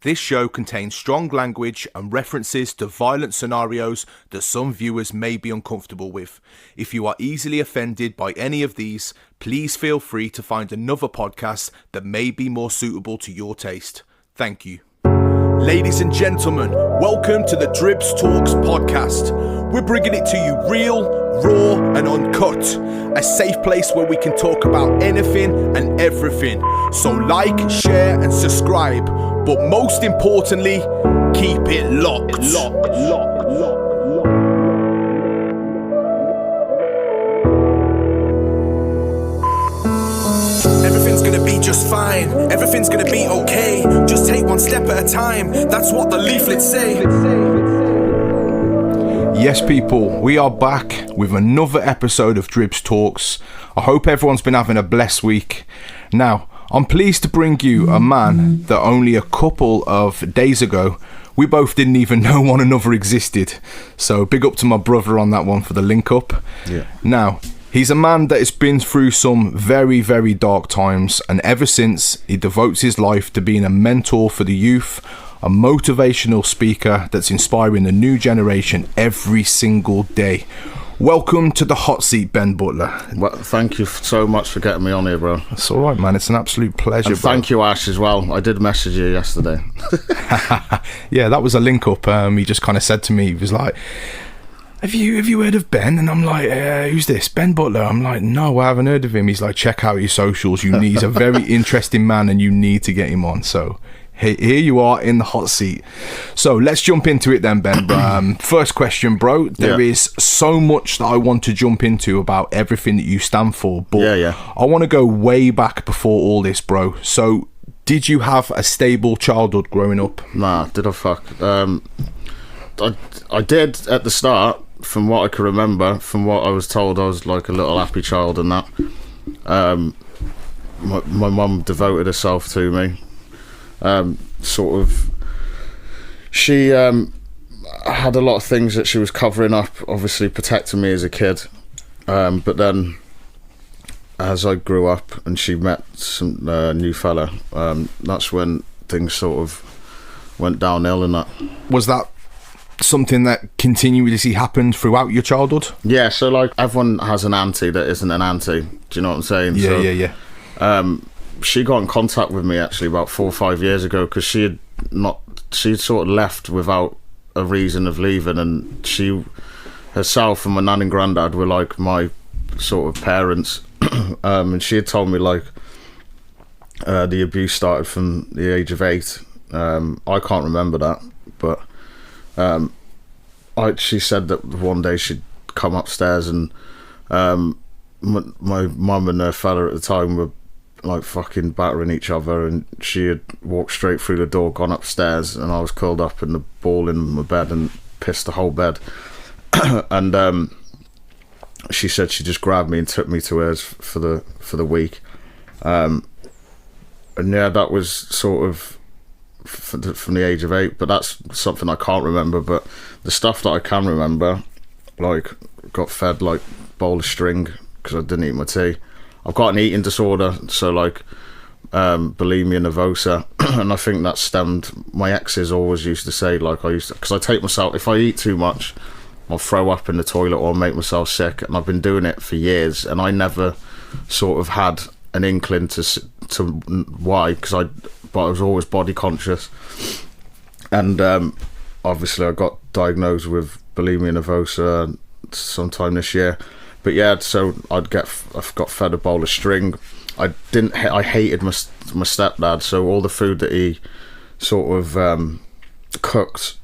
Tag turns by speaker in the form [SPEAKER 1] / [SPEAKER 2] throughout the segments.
[SPEAKER 1] This show contains strong language and references to violent scenarios that some viewers may be uncomfortable with. If you are easily offended by any of these, please feel free to find another podcast that may be more suitable to your taste. Thank you. Ladies and gentlemen, welcome to the Dribbz Talks Podcast. We're bringing it to you real, raw and uncut. A safe place where we can talk about anything and everything. So like, share and subscribe. But most importantly, keep it locked. Everything's gonna be just fine. Everything's gonna be okay. Just take one step at a time. That's what the leaflets say. Yes, people, we are back with another episode of Dribbz Talks. I hope everyone's been having a blessed week. Now, I'm pleased to bring you a man that only a couple of days ago we both didn't even know one another existed. So big up to my brother on that one for the link up. Yeah. Now, he's a man that has been through some very, very dark times, and ever since, he devotes his life to being a mentor for the youth, a motivational speaker that's inspiring the new generation every single day. Welcome to the hot seat, Ben Butler.
[SPEAKER 2] Well, thank you so much for getting me on here, bro.
[SPEAKER 1] That's all right, man. It's an absolute pleasure,
[SPEAKER 2] and thank you, Ash, as well. I did message you yesterday.
[SPEAKER 1] Yeah, that was a link up. He just kind of said to me, he was like, Have you heard of Ben? And I'm like, who's this? Ben Butler. I'm like, no, I haven't heard of him. He's like, check out his socials. He's a very interesting man and you need to get him on. So here you are in the hot seat. So let's jump into it then, Ben. First question, bro. There is so much that I want to jump into about everything that you stand for. But I want to go way back before all this, bro. So did you have a stable childhood growing up?
[SPEAKER 2] Nah, did I fuck? I did at the start. From what I can remember, from what I was told, I was like a little happy child and that. My mum devoted herself to me. She had a lot of things that she was covering up, obviously protecting me as a kid. But then as I grew up and she met some new fella, that's when things sort of went downhill and that. Was that something that continuously happened throughout your childhood? Yeah, so like everyone has an auntie that isn't an auntie. Do you know what I'm saying? Yeah. She got in contact with me actually about 4 or 5 years ago because she'd sort of left without a reason of leaving, and she herself and my nan and granddad were like my sort of parents. And she had told me like the abuse started from the age of 8. I can't remember that, but she said that one day she'd come upstairs and my mum and her fella at the time were like fucking battering each other, and she had walked straight through the door, gone upstairs, and I was curled up in the ball in my bed and pissed the whole bed. And she said she just grabbed me and took me to hers for the week. And yeah, that was sort of from the age of 8, but that's something I can't remember. But the stuff that I can remember, like got fed like bowl of string because I didn't eat my tea. I've got an eating disorder, so like bulimia nervosa, and I think that stemmed. My exes always used to say like because I take myself, if I eat too much, I'll throw up in the toilet or make myself sick, and I've been doing it for years, and I never sort of had an inkling to why, but I was always body conscious, and obviously I got diagnosed with bulimia nervosa sometime this year. But yeah, so I've got fed a bowl of string. I hated my stepdad, so all the food that he sort of cooked,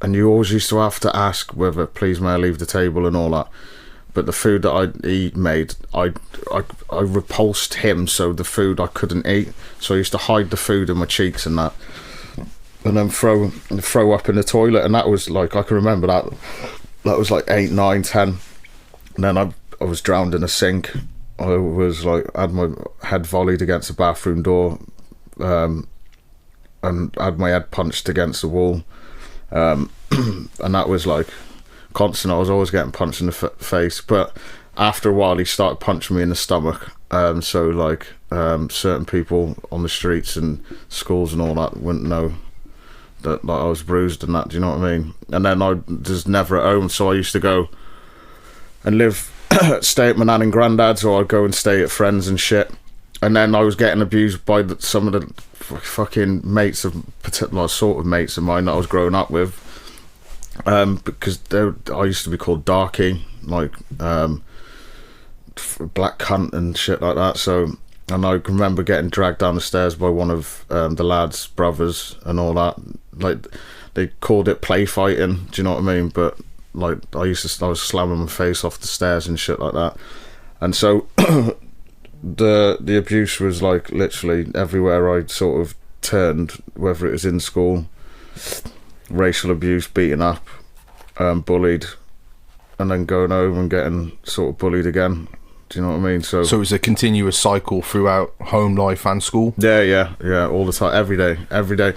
[SPEAKER 2] and you always used to have to ask whether please may I leave the table and all that. But the food that he made, I repulsed him, so the food I couldn't eat. So I used to hide the food in my cheeks and that, and then throw up in the toilet. And that was like, I can remember that was like 8, 9, 10. And then I was drowned in a sink. I was like, had my head volleyed against the bathroom door, and had my head punched against the wall, and that was like constant. I was always getting punched in the face, but after a while he started punching me in the stomach. So like certain people on the streets and schools and all that wouldn't know that like, I was bruised and that. Do you know what I mean? And then I was never at home, so I used to go and stay at my nan and granddad's, or I'd go and stay at friends and shit. And then I was getting abused by some of the fucking mates of particular sort of mates of mine that I was growing up with, because I used to be called Darky, like black cunt and shit like that. So, and I remember getting dragged down the stairs by one of the lads' brothers and all that. Like, they called it play fighting. Do you know what I mean? But like, I was slamming my face off the stairs and shit like that. And so the abuse was like literally everywhere I sort of turned, whether it was in school, racial abuse, beaten up, bullied, and then going home and getting sort of bullied again. Do you know what I mean? So
[SPEAKER 1] it was a continuous cycle throughout home life and school?
[SPEAKER 2] Yeah, all the time, every day.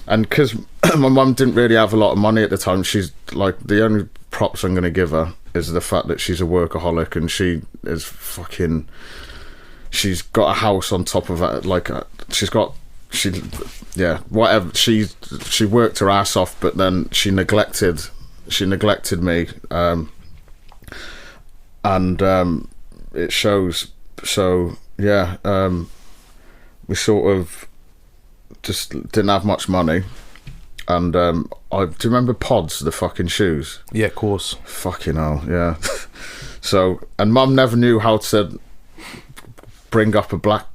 [SPEAKER 2] And because my mum didn't really have a lot of money at the time, she's like, the only props I'm going to give her is the fact that she's a workaholic, and she's got a house on top of it, like she worked her ass off, but then she neglected me, and it shows. So yeah, we sort of just didn't have much money, and do you remember Pods, the fucking shoes?
[SPEAKER 1] Yeah, of course.
[SPEAKER 2] Fucking hell, yeah. So, and Mum never knew how to bring up a black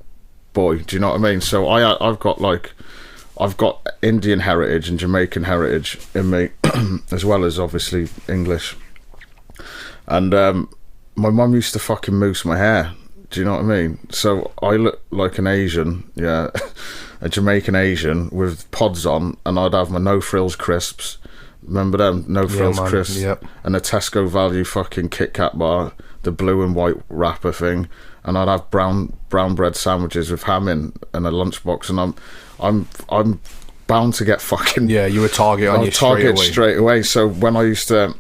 [SPEAKER 2] boy, do you know what I mean? So I've got Indian heritage and Jamaican heritage in me, as well as obviously English. And my mum used to fucking mousse my hair, do you know what I mean? So I look like an Asian, yeah, a Jamaican Asian with pods on, and I'd have my no frills crisps. Remember them no frills crisps?
[SPEAKER 1] Yep.
[SPEAKER 2] And a Tesco value fucking Kit Kat bar, the blue and white wrapper thing, and I'd have brown bread sandwiches with ham in and a lunchbox, and I'm bound to get fucking,
[SPEAKER 1] yeah, you were target on you
[SPEAKER 2] straight away. So when I used to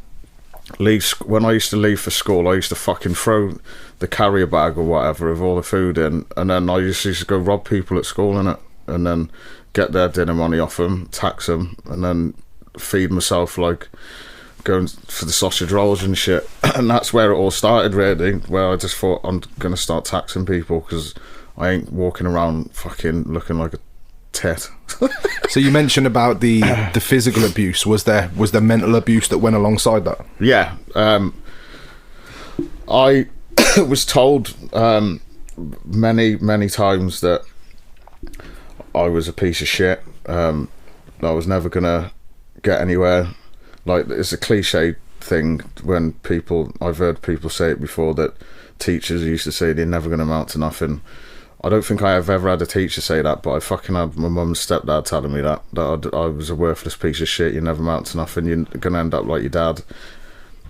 [SPEAKER 2] leave for school, I used to fucking throw the carrier bag or whatever with all the food in, and then I used to go rob people at school in it, and then get their dinner money off them, tax them, and then feed myself, like going for the sausage rolls and shit. And that's where it all started, really, where I just thought, I'm gonna start taxing people because I ain't walking around fucking looking like a tit.
[SPEAKER 1] So you mentioned about the physical abuse. Was there mental abuse that went alongside that?
[SPEAKER 2] Yeah, I was told many times that I was a piece of shit. I was never gonna get anywhere. Like, it's a cliche thing when I've heard people say it before, that teachers used to say they're never gonna amount to nothing. I don't think I have ever had a teacher say that, but I fucking had my mum and stepdad telling me that I was a worthless piece of shit, you never amount to nothing, you're gonna end up like your dad.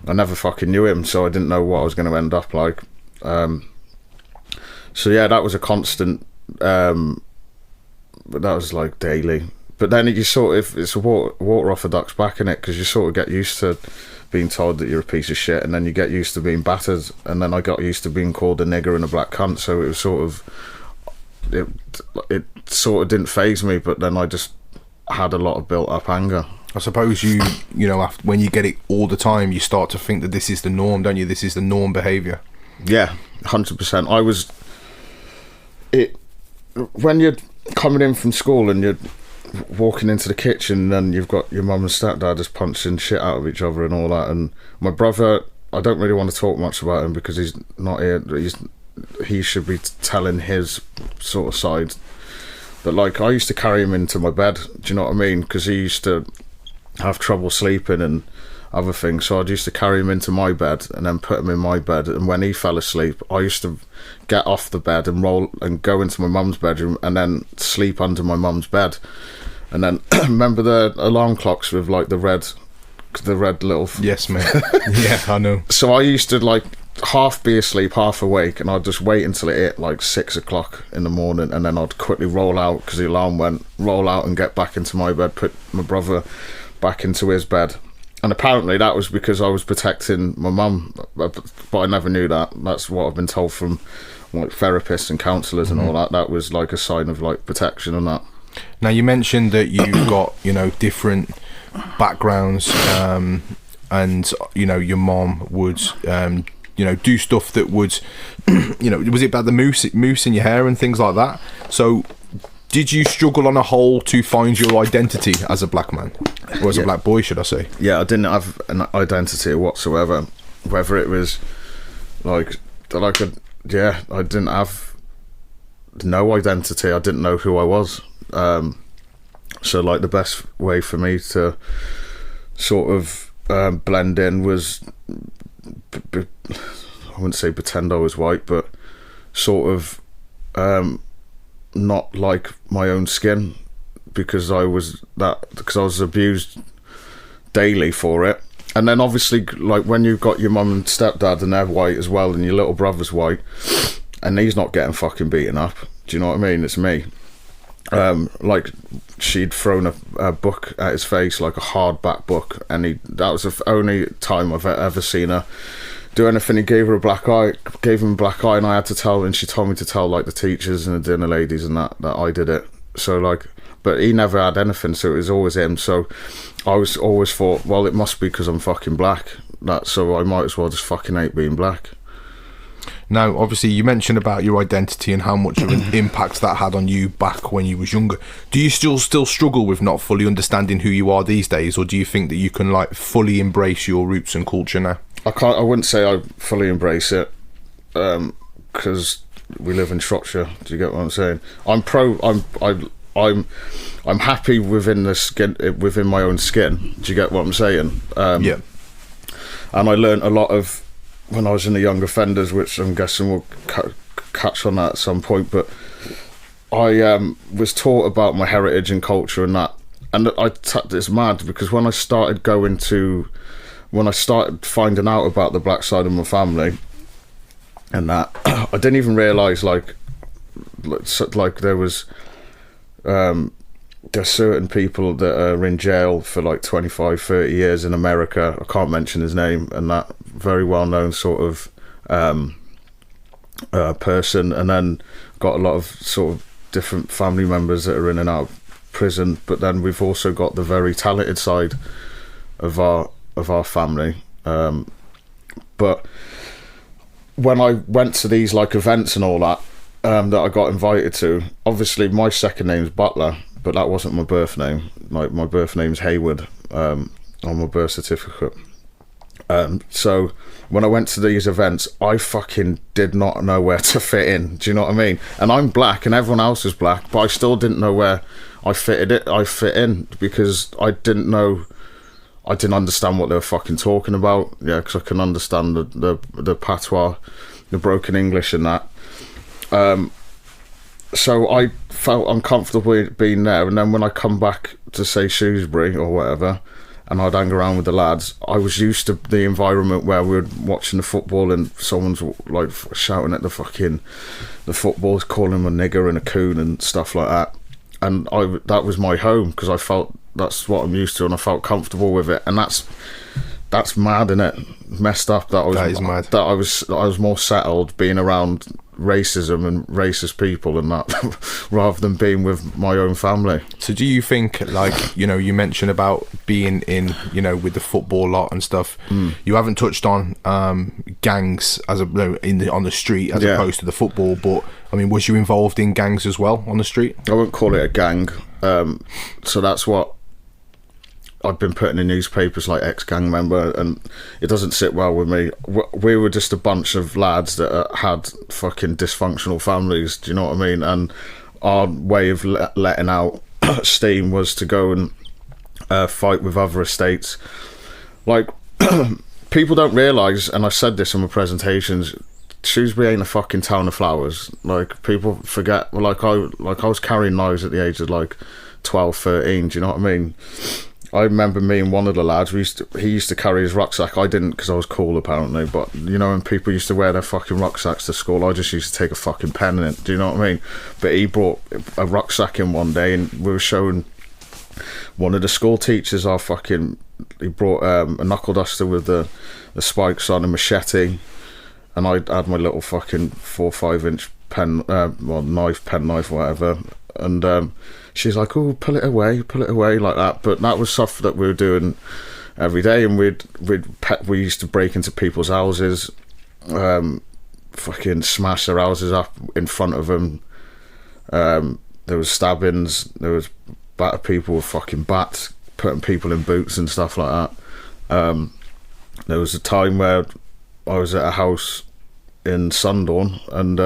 [SPEAKER 2] I never fucking knew him, so I didn't know what I was gonna end up like. So yeah, that was a constant, but that was like daily. But then you sort of, it's a water off a duck's back, innit? Because you sort of get used to being told that you're a piece of shit, and then you get used to being battered, and then I got used to being called a nigger and a black cunt, so it was sort of, it sort of didn't faze me, but then I just had a lot of built up anger.
[SPEAKER 1] I suppose you know, after, when you get it all the time, you start to think that this is the norm, don't you? This is the norm behaviour.
[SPEAKER 2] Yeah, 100%. When you're coming in from school and you're walking into the kitchen, and you've got your mum and stepdad just punching shit out of each other and all that, and my brother, I don't really want to talk much about him because he's not here. He should be telling his sort of side, but like, I used to carry him into my bed, do you know what I mean? Because he used to have trouble sleeping and other things, so I used to carry him into my bed and then put him in my bed, and when he fell asleep, I used to get off the bed and roll and go into my mum's bedroom and then sleep under my mum's bed. And then remember the alarm clocks with like the red little
[SPEAKER 1] yes, mate. Yeah, I know.
[SPEAKER 2] So I used to like half be asleep, half awake, and I'd just wait until it hit like 6 o'clock in the morning, and then I'd quickly roll out because the alarm went, roll out and get back into my bed, put my brother back into his bed. And apparently that was because I was protecting my mum, but I never knew that. That's what I've been told from like therapists and counsellors and all that. That was like a sign of like protection and that.
[SPEAKER 1] Now, you mentioned that you've got, different backgrounds, and, your mom would, do stuff that would, was it about the mousse in your hair and things like that? So, did you struggle on a whole to find your identity as a black man? Or as a black boy, should I say?
[SPEAKER 2] Yeah, I didn't have an identity whatsoever. Whether it was, I didn't have no identity. I didn't know who I was. So the best way for me to sort of blend in was I wouldn't say pretend I was white, but sort of not like my own skin, because I was abused daily for it. And then obviously, when you've got your mum and stepdad and they're white as well, and your little brother's white, and he's not getting fucking beaten up, do you know what I mean? It's me. She'd thrown a book at his face, like a hardback book, and that was the only time I've ever seen her do anything. He gave him a black eye, and I had to tell, and she told me to tell the teachers and the dinner ladies and that I did it. So but he never had anything, so it was always him. So I was always thought, well, it must be because I'm fucking black, so I might as well just fucking hate being black.
[SPEAKER 1] Now, obviously, you mentioned about your identity and how much of an impact that had on you back when you was younger. Do you still struggle with not fully understanding who you are these days, or do you think that you can fully embrace your roots and culture now?
[SPEAKER 2] I wouldn't say I fully embrace it, because we live in Shropshire. Do you get what I'm saying? I'm happy within my own skin. Do you get what I'm saying?
[SPEAKER 1] Yeah.
[SPEAKER 2] And I learned a lot of when I was in the young offenders, which I'm guessing we'll catch on that at some point. But I was taught about my heritage and culture and that, and it's mad because when I started finding out about the black side of my family and that, I didn't even realise there was there's certain people that are in jail for 25-30 years in America. I can't mention his name, and that very well known sort of person, and then got a lot of sort of different family members that are in and out of prison. But then we've also got the very talented side of our family. But when I went to these events and all that I got invited to, obviously my second name's Butler, but that wasn't my birth name. My birth name's Hayward on my birth certificate. So when I went to these events, I fucking did not know where to fit in. Do you know what I mean? And I'm black, and everyone else is black, but I still didn't know where I fit in because I didn't understand what they were fucking talking about. Yeah, because I can understand the patois, the broken English and that. So I felt uncomfortable being there, and then when I come back to say Shrewsbury or whatever, and I'd hang around with the lads, I was used to the environment where we were watching the football and someone's shouting at the footballers, calling them a nigger and a coon and stuff like that, and that was my home because I felt that's what I'm used to, and I felt comfortable with it, and that's mad, innit? Messed up that is mad. That I was more settled being around racism and racist people and that rather than being with my own family. So
[SPEAKER 1] do you think you mentioned about being in with the football lot and stuff, you haven't touched on gangs as on the street as opposed to the football, but I mean, was you involved in gangs as well on the street?
[SPEAKER 2] I wouldn't call it a gang, so that's what I've been putting in newspapers, ex-gang member, and it doesn't sit well with me. We were just a bunch of lads that had fucking dysfunctional families, do you know what I mean? And our way of letting out steam was to go and fight with other estates. People don't realise, and I said this in my presentations, Shrewsbury ain't a fucking town of flowers. People forget, I was carrying knives at the age of 12, 13, do you know what I mean? I remember me and one of the lads, he used to carry his rucksack. I didn't because I was cool apparently, but when people used to wear their fucking rucksacks to school, I just used to take a fucking pen in it, do you know what I mean? But he brought a rucksack in one day and we were showing one of the school teachers he brought a knuckle duster with the spikes on, a machete, and I had my little fucking 4 or 5 inch pen, penknife, whatever, and she's like, oh, pull it away like that. But that was stuff that we were doing every day, and we used to break into people's houses, fucking smash their houses up in front of them. There was stabbings, there was batter people with fucking bats, putting people in boots and stuff like that. There was a time where I was at a house in Sundawn, and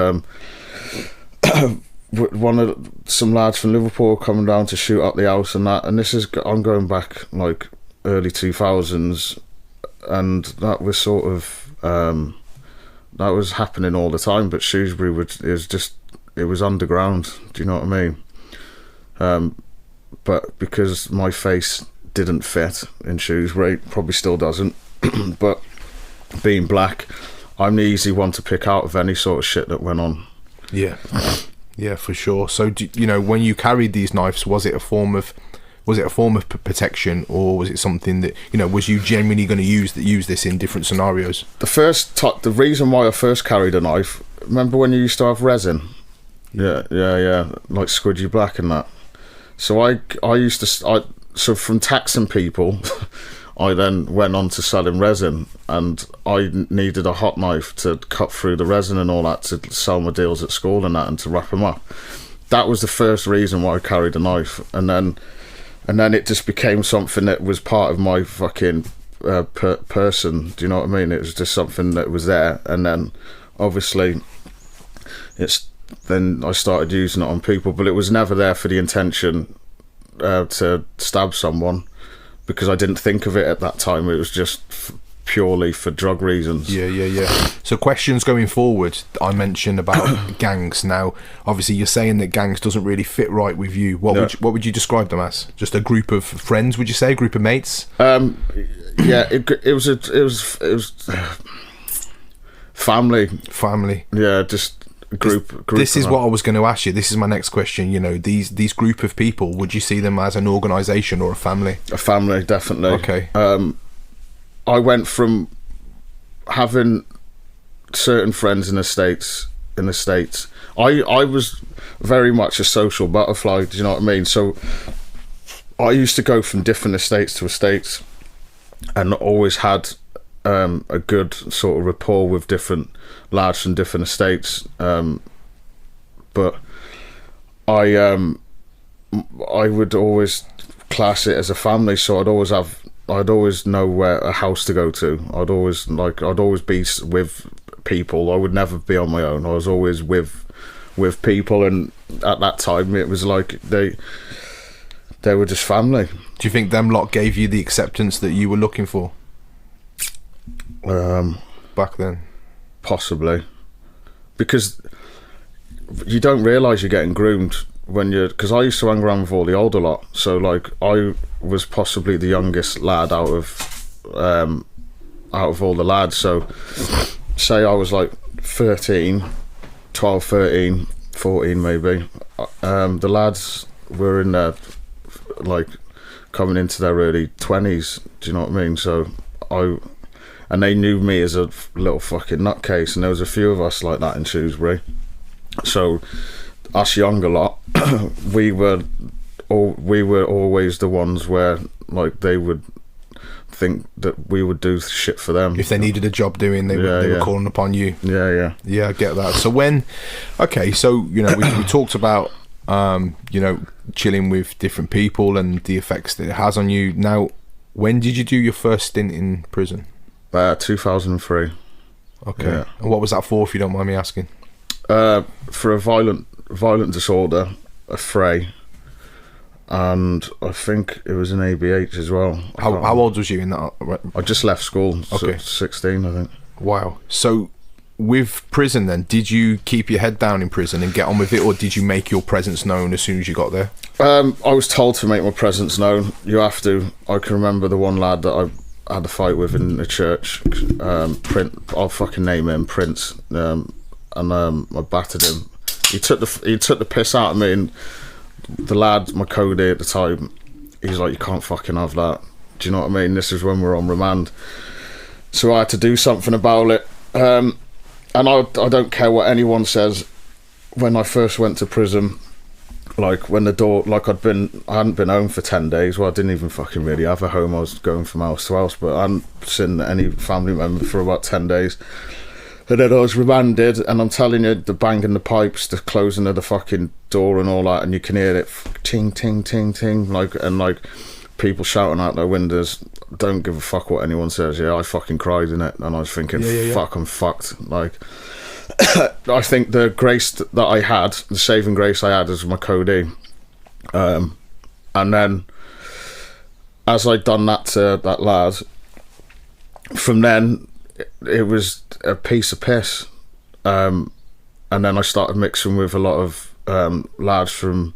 [SPEAKER 2] some lads from Liverpool coming down to shoot up the house and that, and I'm going back like early 2000s, and that was sort of that was happening all the time. But Shrewsbury it was underground, do you know what I mean? But because my face didn't fit in Shrewsbury, probably still doesn't, but being black, I'm the easy one to pick out of any sort of shit that went on.
[SPEAKER 1] Yeah, for sure. So, when you carried these knives, was it a form of protection, or was it something that, was you genuinely going to use this in different scenarios?
[SPEAKER 2] The reason why I first carried a knife, remember when you used to have resin? Yeah, like Squidgy Black and that. So so from taxing people, I then went on to selling resin, and I needed a hot knife to cut through the resin and all that to sell my deals at school and that, and to wrap them up. That was the first reason why I carried a knife, and then it just became something that was part of my fucking person. Do you know what I mean? It was just something that was there, and then obviously then I started using it on people, but it was never there for the intention to stab someone, because I didn't think of it at that time. It was just purely for drug reasons.
[SPEAKER 1] Yeah. So questions going forward, I mentioned about gangs. Now, obviously, you're saying that gangs doesn't really fit right with you. What would you describe them as? Just a group of friends, would you say? A group of mates?
[SPEAKER 2] Yeah, it was family. Yeah, just group.
[SPEAKER 1] This is what I was going to ask you. This is my next question. These group of people, would you see them as an organisation or a family?
[SPEAKER 2] A family, definitely.
[SPEAKER 1] Okay.
[SPEAKER 2] I went from having certain friends in the States. I was very much a social butterfly, do you know what I mean? So I used to go from different estates to estates, and always had a good sort of rapport with different lads from different estates, but I would always class it as a family. So I'd always know where a house to go to. I'd always be with people. I would never be on my own. I was always with people, and at that time it was like they were just family.
[SPEAKER 1] Do you think them lot gave you the acceptance that you were looking for? Back then,
[SPEAKER 2] possibly, because you don't realise you're getting groomed because I used to hang around with all the older lot. So like I was possibly the youngest lad out of all the lads. So say I was like 12, 13, 14 maybe. The lads were in their like coming into their early 20s. Do you know what I mean? So and they knew me as a little fucking nutcase, and there was a few of us like that in Shrewsbury. So us younger lot, we were always the ones where like they would think that we would do shit for them.
[SPEAKER 1] If they needed a job doing, they were calling upon you.
[SPEAKER 2] Yeah,
[SPEAKER 1] I get that. So we talked about chilling with different people and the effects that it has on you. Now, when did you do your first stint in prison?
[SPEAKER 2] 2003.
[SPEAKER 1] Okay. Yeah. And what was that for, if you don't mind me asking?
[SPEAKER 2] For a violent disorder, a fray, and I think it was an ABH as well.
[SPEAKER 1] How old was you in that?
[SPEAKER 2] I just left school.
[SPEAKER 1] Okay.
[SPEAKER 2] 16, I think.
[SPEAKER 1] Wow. So with prison then, did you keep your head down in prison and get on with it, or did you make your presence known as soon as you got there? I was told to make my presence known. You have to. I can remember the one lad that I had a fight with in the church, I'll fucking name him Prince, and I battered him. He took the piss out of me, and the lad, my codie at the time, he's like, you can't fucking have that. Do you know what I mean? This is when we're on remand, so I had to do something about it. And I don't care what anyone says. When I first went to prison,
[SPEAKER 2] like when the door, like I hadn't been home for 10 days. Well, I didn't even fucking really have a home. I was going from house to house, but I hadn't seen any family member for about 10 days. And then I was remanded, and I'm telling you, the banging the pipes, the closing of the fucking door and all that, and you can hear it ting, ting, ting, ting, like people shouting out their windows. Don't give a fuck what anyone says. Yeah, I fucking cried in it, and I was thinking, fuck, I'm fucked. Like, I think the grace that I had, the saving grace I had, is my codeine. And then, as I'd done that to that lad, from then, it was a piece of piss. And then I started mixing with a lot of lads from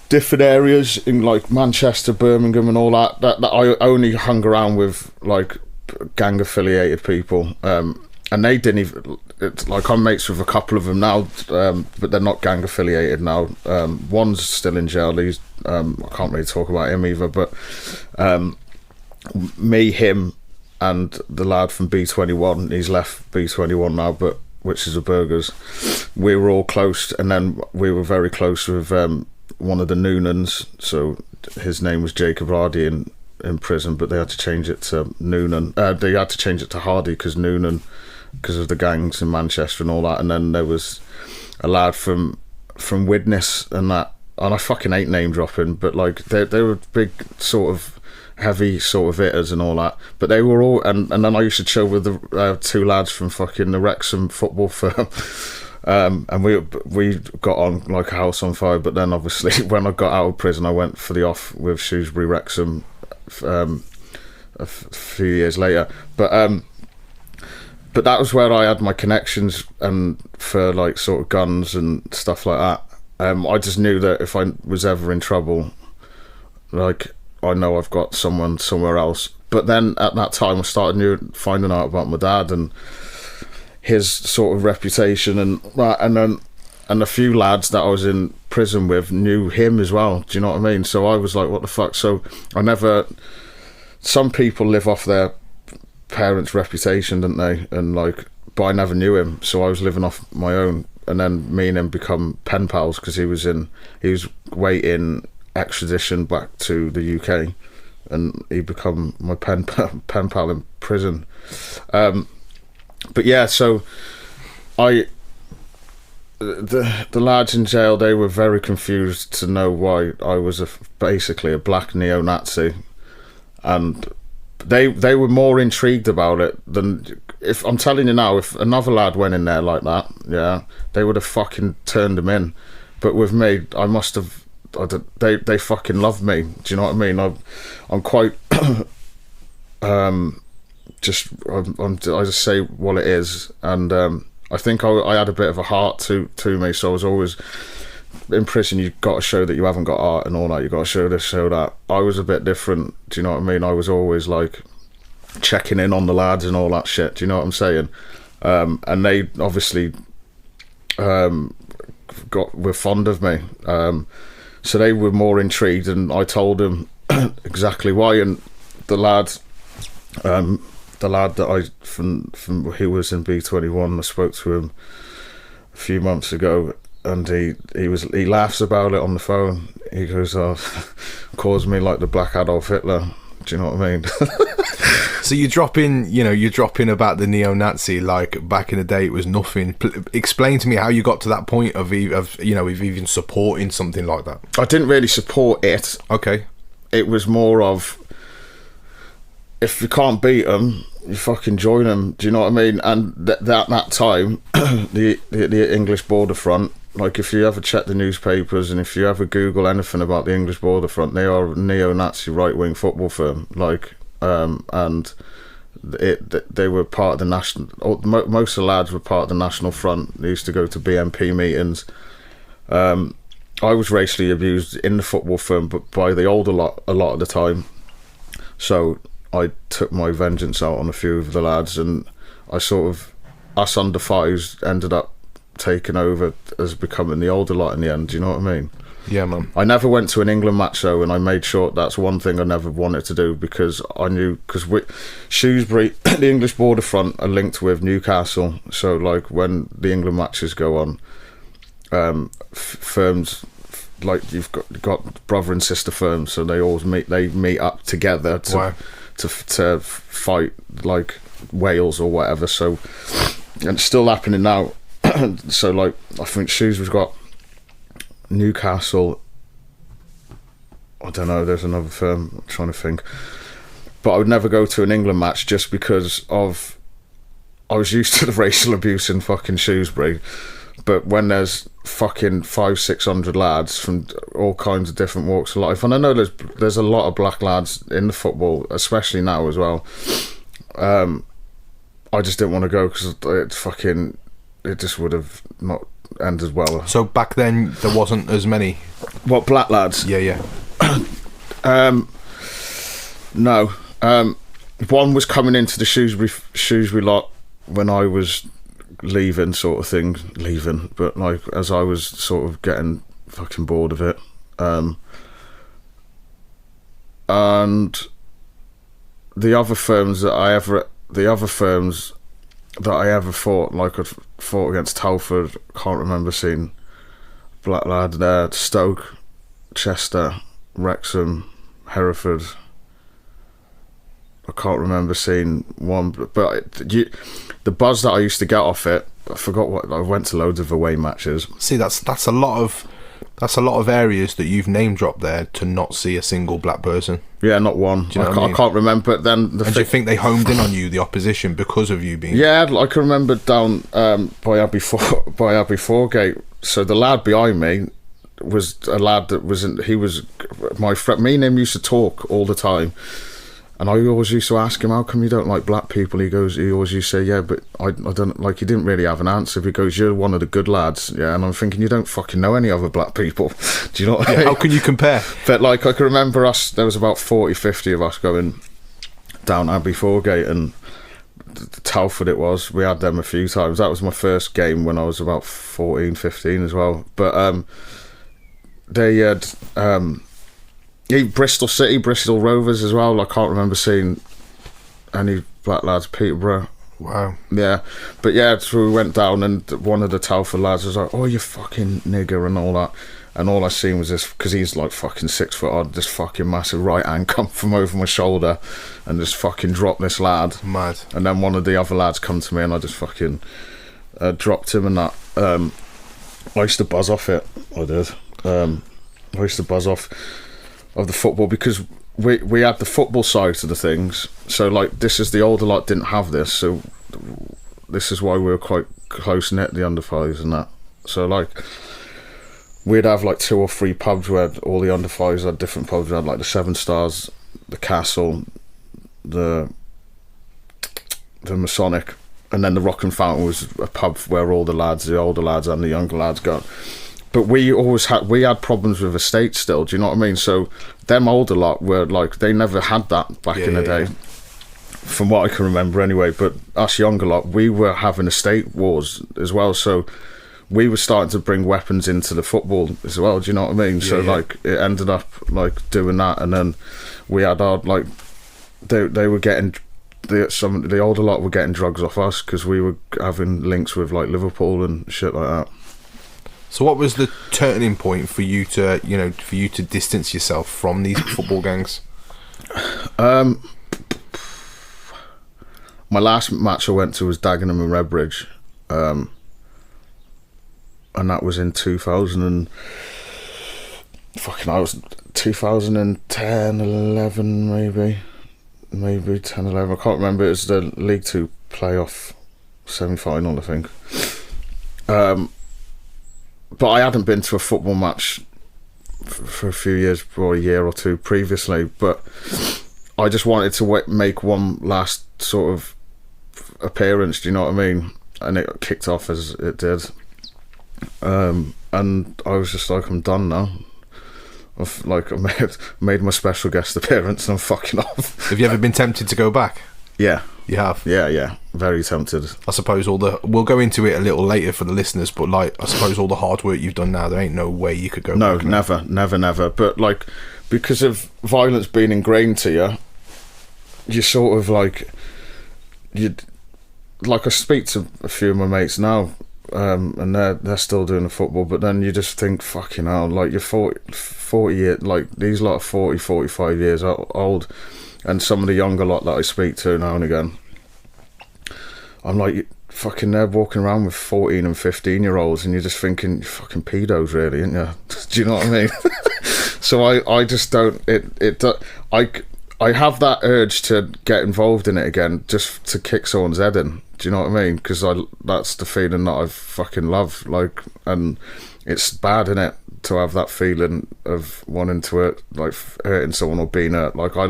[SPEAKER 2] different areas in like Manchester, Birmingham and all that I only hung around with like gang affiliated people, and they didn't even, it's like I'm mates with a couple of them now, but they're not gang affiliated now. One's still in jail. He's I can't really talk about him either, but me, him and the lad from B21, he's left B21 now, but which is a burgers, we were all close, and then we were very close with one of the Noonans. So his name was Jacob Hardy in prison, but they had to change it to Noonan. They had to change it to Hardy because Noonan, because of the gangs in Manchester and all that. And then there was a lad from Widnes and that, and I fucking hate name dropping, but like they were big sort of heavy sort of hitters and all that, but they were all, and then I used to chill with the two lads from fucking the Wrexham football firm. And we got on like a house on fire. But then obviously when I got out of prison, I went for the off with Shrewsbury Wrexham a few years later. But that was where I had my connections, and for like sort of guns and stuff like that. I just knew that if I was ever in trouble, like, I know I've got someone somewhere else. But then at that time I started finding out about my dad and his sort of reputation and a few lads that I was in prison with knew him as well. Do you know what I mean? So I was like, what the fuck? So some people live off their parents' reputation, don't they? And like, but I never knew him, so I was living off my own. And then me and him become pen pals because he was waiting extradition back to the UK, and he become my pen pal in prison. But yeah, so the lads in jail, they were very confused to know why I was basically a black neo-Nazi, and they were more intrigued about it than, if I'm telling you now, if another lad went in there like that, yeah, they would have fucking turned him in. But with me, I must have, they fucking love me. Do you know what I mean? I'm quite I just say what it is, and I think I had a bit of a heart to me, so I was always in prison. You've got to show that you haven't got heart and all that. You've got to show this, show that. I was a bit different. Do you know what I mean? I was always like checking in on the lads and all that shit. Do you know what I'm saying? And they obviously were fond of me, so they were more intrigued, and I told them exactly why. And the lad that I from who was in B21, I spoke to him a few months ago, and he laughs about it on the phone. He goes, "Oh, calls me like the Black Adolf Hitler." Do you know what I mean?
[SPEAKER 1] So you're dropping about the neo-Nazi, like back in the day it was nothing. Explain to me how you got to that point of even supporting something like that.
[SPEAKER 2] I didn't really support it.
[SPEAKER 1] Okay.
[SPEAKER 2] It was more of, if you can't beat them, you fucking join them. Do you know what I mean? And that time, the English border front, like, if you ever check the newspapers and if you ever Google anything about the English border front, they are a neo-Nazi right-wing football firm. Like, and they were part of the national. Most of the lads were part of the National Front. They used to go to BNP meetings. I was racially abused in the football firm, but by the older lot a lot of the time. So I took my vengeance out on a few of the lads, and us under fives ended up taking over as becoming the older lot in the end. Do you know what I mean?
[SPEAKER 1] Yeah, man.
[SPEAKER 2] I never went to an England match though, and I made sure that's one thing I never wanted to do, because I knew, because Shrewsbury, the English border front, are linked with Newcastle. So like when the England matches go on, firms like you've got brother and sister firms, so they always meet up together to fight like Wales or whatever. So, and it's still happening now. So like I think Shrewsbury's got Newcastle. I don't know, there's another firm, I'm trying to think. But I would never go to an England match just because of I was used to the racial abuse in fucking Shrewsbury. But when there's fucking 500-600 lads from all kinds of different walks of life, and I know there's a lot of black lads in the football, especially now as well. I just didn't want to go because it just would have not ended well.
[SPEAKER 1] So back then there wasn't as many.
[SPEAKER 2] What, black lads?
[SPEAKER 1] Yeah.
[SPEAKER 2] No. One was coming into the Shrewsbury lot when I was leaving, sort of thing. But like as I was sort of getting fucking bored of it. And the other firms that I ever fought, like I fought against Telford, can't remember seeing black lad there. Stoke, Chester, Wrexham, Hereford. I can't remember seeing one, but the buzz that I used to get off it, I forgot what. I went to loads of away matches.
[SPEAKER 1] See, that's a lot of areas that you've name dropped there to not see a single black person.
[SPEAKER 2] Yeah, not one.
[SPEAKER 1] Do you know what I mean?
[SPEAKER 2] I can't remember. But then
[SPEAKER 1] do you think they homed in on you, the opposition, because of you being?
[SPEAKER 2] Yeah, I can remember down by Abbey Foregate. So the lad behind me was a lad that wasn't. He was my friend. Me and him used to talk all the time. And I always used to ask him, how come you don't like black people? He always used to say, yeah, but I don't, like, he didn't really have an answer. He goes, you're one of the good lads. Yeah, and I'm thinking, you don't fucking know any other black people. Do you know what I mean?
[SPEAKER 1] How can you compare?
[SPEAKER 2] But, like, I can remember there was about 40, 50 of us going down Abbey Foregate, and Telford it was. We had them a few times. That was my first game when I was about 14, 15 as well. But they had... Bristol City, Bristol Rovers as well. I can't remember seeing any black lads. Peterborough.
[SPEAKER 1] Wow.
[SPEAKER 2] Yeah, but yeah, so we went down, and one of the Telford lads was like, "Oh, you fucking nigger," and all that. And all I seen was this, because he's like fucking 6 foot odd, this fucking massive right hand come from over my shoulder, and just fucking drop this lad.
[SPEAKER 1] Mad.
[SPEAKER 2] And then one of the other lads come to me, and I just fucking dropped him, and that. I used to buzz off it. I did. I used to buzz off of the football, because we had the football side to the things. So like, this is the older lot didn't have this, so this is why we were quite close knit, the under fives and that. So like, we'd have like 2 or 3 pubs where all the under fives had different pubs. We had like the Seven Stars, the Castle, the Masonic, and then the Rock and Fountain was a pub where all the lads, the older lads and the younger lads got. But we had problems with estates still, do you know what I mean? So them older lot were like, they never had that back in the day, from what I can remember anyway. But us younger lot, we were having estate wars as well, so we were starting to bring weapons into the football as well, do you know what I mean? Like, it ended up like doing that, and then we had our, like, they were getting, the older lot were getting drugs off us because we were having links with like Liverpool and shit like that.
[SPEAKER 1] So what was the turning point for you to, distance yourself from these football gangs?
[SPEAKER 2] My last match I went to was Dagenham and Redbridge, and that was in 2010, 11 maybe 10, 11. I can't remember. It was the League 2 playoff semi-final, I think. But I hadn't been to a football match for a few years, or a year or two previously, but I just wanted to make one last sort of appearance, do you know what I mean? And it kicked off as it did. And I was just like, I'm done now. I made my special guest appearance and I'm fucking off.
[SPEAKER 1] Have you ever been tempted to go back?
[SPEAKER 2] Yeah.
[SPEAKER 1] You have?
[SPEAKER 2] Yeah. Very tempted.
[SPEAKER 1] I suppose we'll go into it a little later for the listeners, but like, I suppose all the hard work you've done now, there ain't no way you could go back.
[SPEAKER 2] No, never. But like, because of violence being ingrained to you, you sort of like, I speak to a few of my mates now and they're still doing the football. But then you just think, fucking hell, like you're 40 years, like these lot are 40, 45 years old, and some of the younger lot that I speak to now and again, I'm like, fucking, they're walking around with 14 and 15 year olds, and you're just thinking, you're fucking pedos, really, aren't you? Do you know what I mean? So I just don't. I have that urge to get involved in it again, just to kick someone's head in. Do you know what I mean? Because that's the feeling that I fucking love. Like, and it's bad, innit, to have that feeling of wanting to hurting someone or being hurt. Like I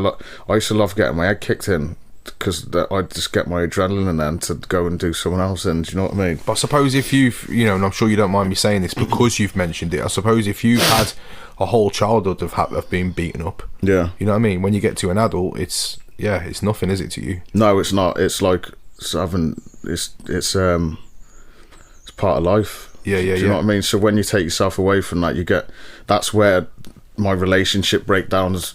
[SPEAKER 2] used to love getting my head kicked in, because I'd just get my adrenaline then to go and do someone else in. Do you know what I mean?
[SPEAKER 1] But I suppose if you've, and I'm sure you don't mind me saying this because you've mentioned it, I suppose if you've had a whole childhood of being beaten up,
[SPEAKER 2] yeah,
[SPEAKER 1] you know what I mean, when you get to an adult, it's nothing, is it, to you?
[SPEAKER 2] No, it's not. It's like it's part of life.
[SPEAKER 1] Yeah.
[SPEAKER 2] Do you know what I mean? So when you take yourself away from that, that's where my relationship breakdowns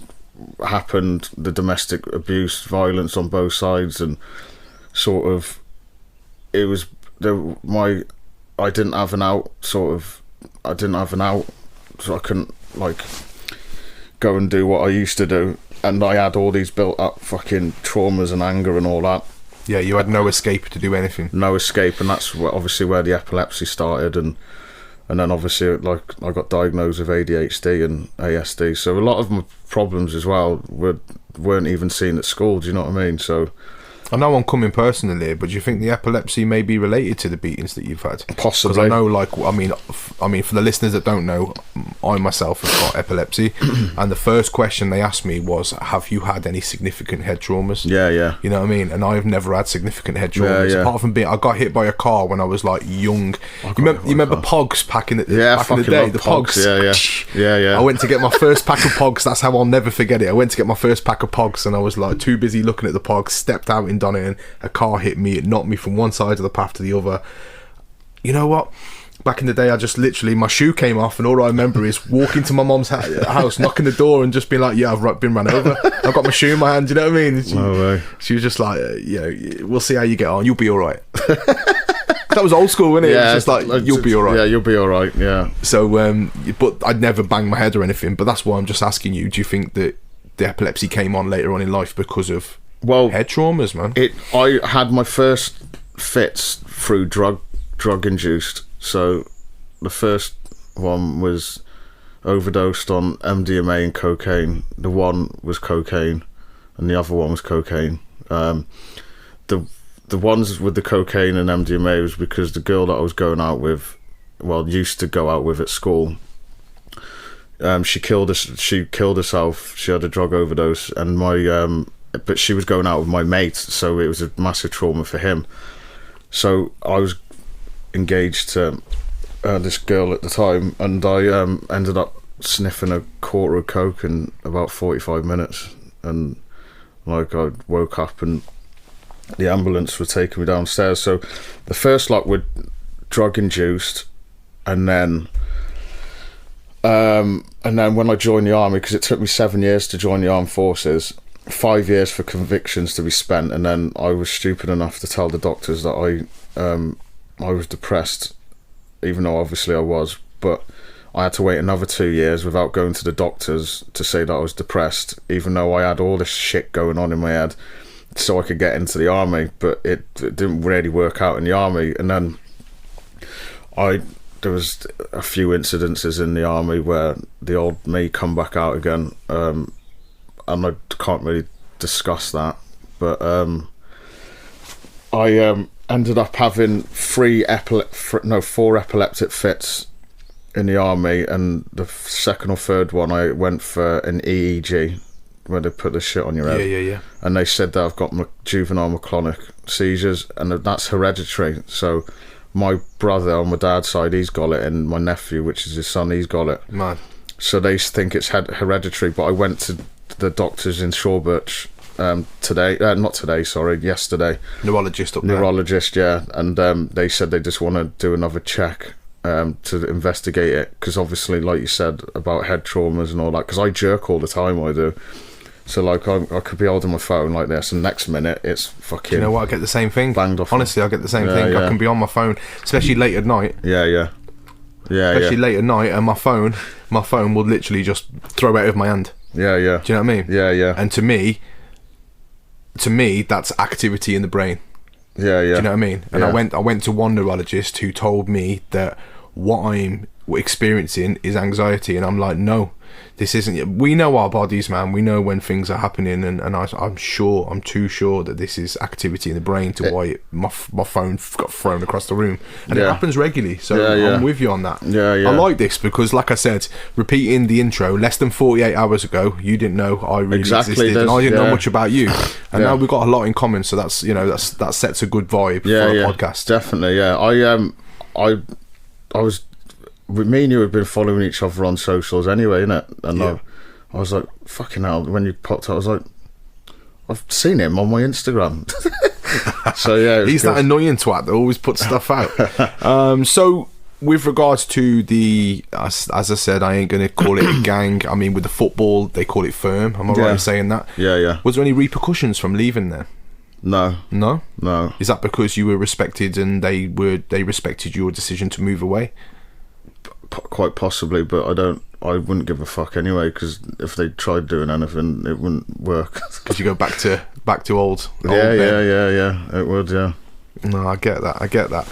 [SPEAKER 2] happened, the domestic abuse, violence on both sides, and sort of I didn't have an out, so I couldn't like go and do what I used to do, and I had all these built up fucking traumas and anger and all that.
[SPEAKER 1] Yeah, you had no escape to do anything.
[SPEAKER 2] No escape, and that's obviously where the epilepsy started, and then obviously, like, I got diagnosed with ADHD and ASD, so a lot of my problems as well weren't even seen at school. Do you know what I mean? So
[SPEAKER 1] I know I'm coming personal here, but do you think the epilepsy may be related to the beatings that you've had?
[SPEAKER 2] Possibly.
[SPEAKER 1] Because I know, like, I mean, for the listeners that don't know, I myself have got epilepsy, and the first question they asked me was, have you had any significant head traumas?
[SPEAKER 2] Yeah.
[SPEAKER 1] You know what I mean? And I've never had significant head traumas, apart from I got hit by a car when I was, like, young. You remember Pogs back in the day? The Pogs.
[SPEAKER 2] Yeah.
[SPEAKER 1] I went to get my first pack of Pogs. That's how I'll never forget it. I went to get my first pack of Pogs, and I was, like, too busy looking at the Pogs, stepped out in Donington, a car hit me, it knocked me from one side of the path to the other. You know what? Back in the day, I just literally, my shoe came off, and all I remember is walking to my mum's house, knocking the door, and just being like, yeah, I've been run over. I've got my shoe in my hand, you know what I mean?
[SPEAKER 2] No way.
[SPEAKER 1] She was just like, we'll see how you get on, you'll be alright. That was old school, wasn't it?
[SPEAKER 2] Yeah,
[SPEAKER 1] it was just like, you'll be alright.
[SPEAKER 2] Yeah, you'll be alright, yeah.
[SPEAKER 1] So, but I'd never bang my head or anything, but that's why I'm just asking you, do you think that the epilepsy came on later on in life because of head traumas, man?
[SPEAKER 2] I had my first fits through drug induced. So the first one was overdosed on MDMA and cocaine. The one was cocaine, and the other one was cocaine. The ones with the cocaine and MDMA was because the girl that I was going out with, used to go out with at school, she killed herself. She had a drug overdose, and but she was going out with my mate, so it was a massive trauma for him. So I was engaged to this girl at the time, and I ended up sniffing a quarter of coke in about 45 minutes, and like I woke up and the ambulance was taking me downstairs. So the first lot were drug induced, and then when I joined the army, because it took me 7 years to join the armed forces, 5 years for convictions to be spent, and then I was stupid enough to tell the doctors that I was depressed, even though obviously I was, but I had to wait another 2 years without going to the doctors to say that I was depressed, even though I had all this shit going on in my head, so I could get into the army. But it didn't really work out in the army. And then there was a few incidences in the army where the old me come back out again, and I can't really discuss that, but I ended up having 4 epileptic fits in the army, and the second or third one I went for an EEG, where they put the shit on your head.
[SPEAKER 1] Yeah.
[SPEAKER 2] And they said that I've got juvenile myoclonic seizures, and that's hereditary. So my brother on my dad's side, he's got it, and my nephew, which is his son, he's got it.
[SPEAKER 1] Man.
[SPEAKER 2] So they think it's hereditary, but I went to the doctors in Shorebirch yesterday.
[SPEAKER 1] Neurologist up there.
[SPEAKER 2] Neurologist, yeah. And they said they just want to do another check to investigate it, because obviously, like you said about head traumas and all that, because I jerk all the time, I do. So like I could be holding my phone like this, and next minute it's fucking.
[SPEAKER 1] You know what? I get the same thing.
[SPEAKER 2] Banged off.
[SPEAKER 1] Honestly, I get the same thing. I can be on my phone, especially late at night. Especially late at night, and my phone will literally just throw out of my hand. Do you know what I mean? And to me, that's activity in the brain. Do you know what I mean? And I went to one neurologist who told me that what I'm experiencing is anxiety, and I'm like, no, this isn't. We know our bodies, man. We know when things are happening, and I'm too sure that this is activity in the brain to why my phone got thrown across the room, and it happens regularly. So I'm with you on that. I like this because, like I said, repeating the intro, less than 48 hours ago, you didn't know I really existed, and I didn't know much about you, and now we've got a lot in common. So that's that sets a good vibe for a podcast.
[SPEAKER 2] Definitely, I was. Me and you had been following each other on socials anyway, innit? And I was like, fucking hell, when you popped up, I was like, I've seen him on my Instagram. So yeah,
[SPEAKER 1] he's that annoying twat that always puts stuff out. So with regards to as I said, I ain't gonna call it a gang. I mean, with the football, they call it firm. Am I right in saying that?
[SPEAKER 2] Yeah.
[SPEAKER 1] Was there any repercussions from leaving there?
[SPEAKER 2] No.
[SPEAKER 1] Is that because you were respected and they respected your decision to move away?
[SPEAKER 2] Quite possibly, but I wouldn't give a fuck anyway, because if they tried doing anything, it wouldn't work.
[SPEAKER 1] Because you go back to old
[SPEAKER 2] Ben. It would.
[SPEAKER 1] No, I get that.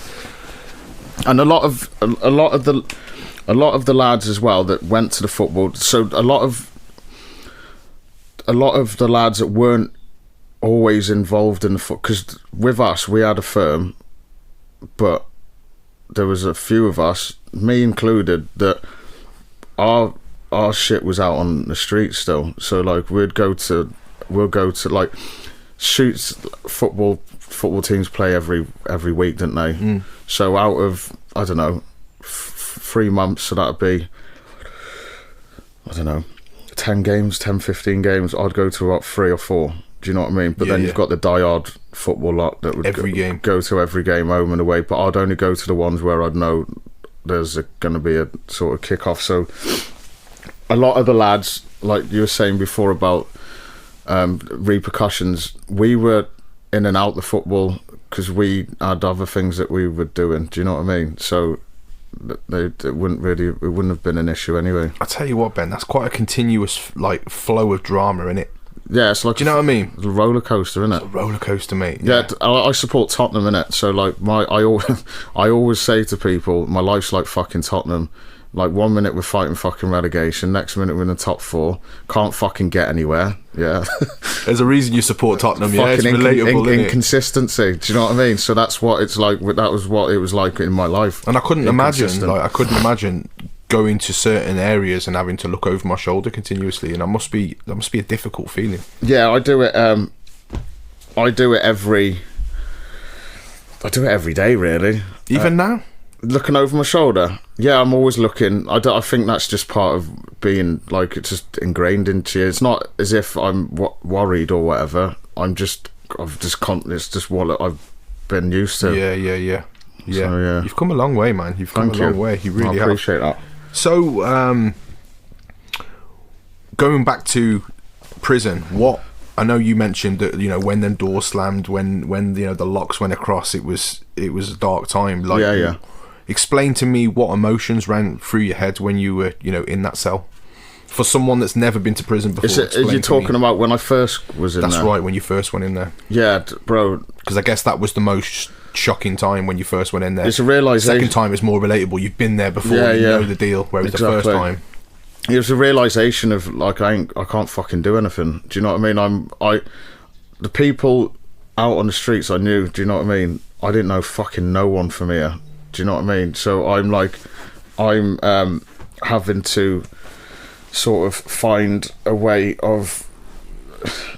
[SPEAKER 2] And a lot of the lads as well that went to the football. So a lot of the lads that weren't always involved in the foot, because with us we had a firm, but there was a few of us, me included, that our shit was out on the street still. So like we'll go to like shoots. Football teams play every week, didn't they? So out of, I don't know, 3 months, so that'd be, I don't know, 15 games, I'd go to about 3 or 4. Do you know what I mean? But then you've got the diehard football lot that would go to every game home and away, but I'd only go to the ones where I'd know there's going to be a sort of kick-off. So a lot of the lads, like you were saying before about repercussions, we were in and out the football because we had other things that we were doing. Do you know what I mean? So it wouldn't have been an issue anyway.
[SPEAKER 1] I tell you what, Ben, that's quite a continuous like flow of drama, innit?
[SPEAKER 2] Yeah, it's like,
[SPEAKER 1] do you know what I mean?
[SPEAKER 2] A roller coaster, innit?
[SPEAKER 1] It's a roller coaster, mate.
[SPEAKER 2] Yeah, I support Tottenham, innit? So like I always say to people, my life's like fucking Tottenham. Like 1 minute we're fighting fucking relegation, next minute we're in the top 4, can't fucking get anywhere. Yeah,
[SPEAKER 1] there's a reason you support Tottenham. Yeah, it's relatable.
[SPEAKER 2] Inconsistency. Do you know what I mean? So that's what it's like. That was what it was like in my life.
[SPEAKER 1] And I couldn't imagine going to certain areas and having to look over my shoulder continuously, and that must be a difficult feeling. Yeah,
[SPEAKER 2] I do it every day, really.
[SPEAKER 1] Even now,
[SPEAKER 2] looking over my shoulder. Yeah, I'm always looking. I think that's just part of being, like, it's just ingrained into you. It's not as if I'm worried or whatever. It's just what I've been used to.
[SPEAKER 1] Yeah.
[SPEAKER 2] So,
[SPEAKER 1] you've come a long way, man. You've come a long way. You really have.
[SPEAKER 2] I appreciate that.
[SPEAKER 1] So, going back to prison, I know you mentioned that, you know, when them doors slammed, when you know the locks went across, it was a dark time. Like,
[SPEAKER 2] yeah.
[SPEAKER 1] Explain to me what emotions ran through your head when you were, you know, in that cell. For someone that's never been to prison before.
[SPEAKER 2] Are you talking about when I first was in there?
[SPEAKER 1] That's right, when you first went in there.
[SPEAKER 2] Yeah, bro.
[SPEAKER 1] Because I guess that was the most shocking time when you first went in there.
[SPEAKER 2] It's a realisation.
[SPEAKER 1] Second time is more relatable. You've been there before, you know the deal. Whereas the first time,
[SPEAKER 2] it was a realisation of, like, I can't fucking do anything. Do you know what I mean? The people out on the streets I knew. Do you know what I mean? I didn't know fucking no one from here. Do you know what I mean? So I'm having to sort of find a way of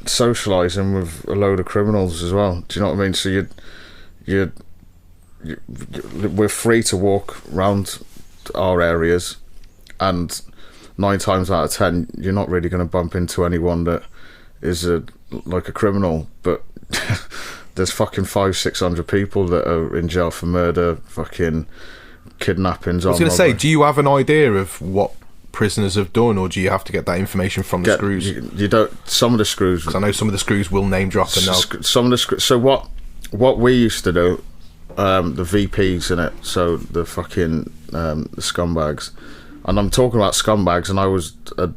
[SPEAKER 2] socialising with a load of criminals as well. Do you know what I mean? So we're free to walk around our areas, and 9 times out of 10 you're not really going to bump into anyone that is like a criminal, but there's fucking 500-600 people that are in jail for murder, fucking kidnappings.
[SPEAKER 1] I was going to say, do you have an idea of what prisoners have done, or do you have to get that information from the screws?
[SPEAKER 2] You don't. Some of the screws.
[SPEAKER 1] Because I know some of the screws will name drop. And
[SPEAKER 2] some of the screws. So what we used to do, the VPs in it. So the fucking the scumbags, and I'm talking about scumbags, and I was a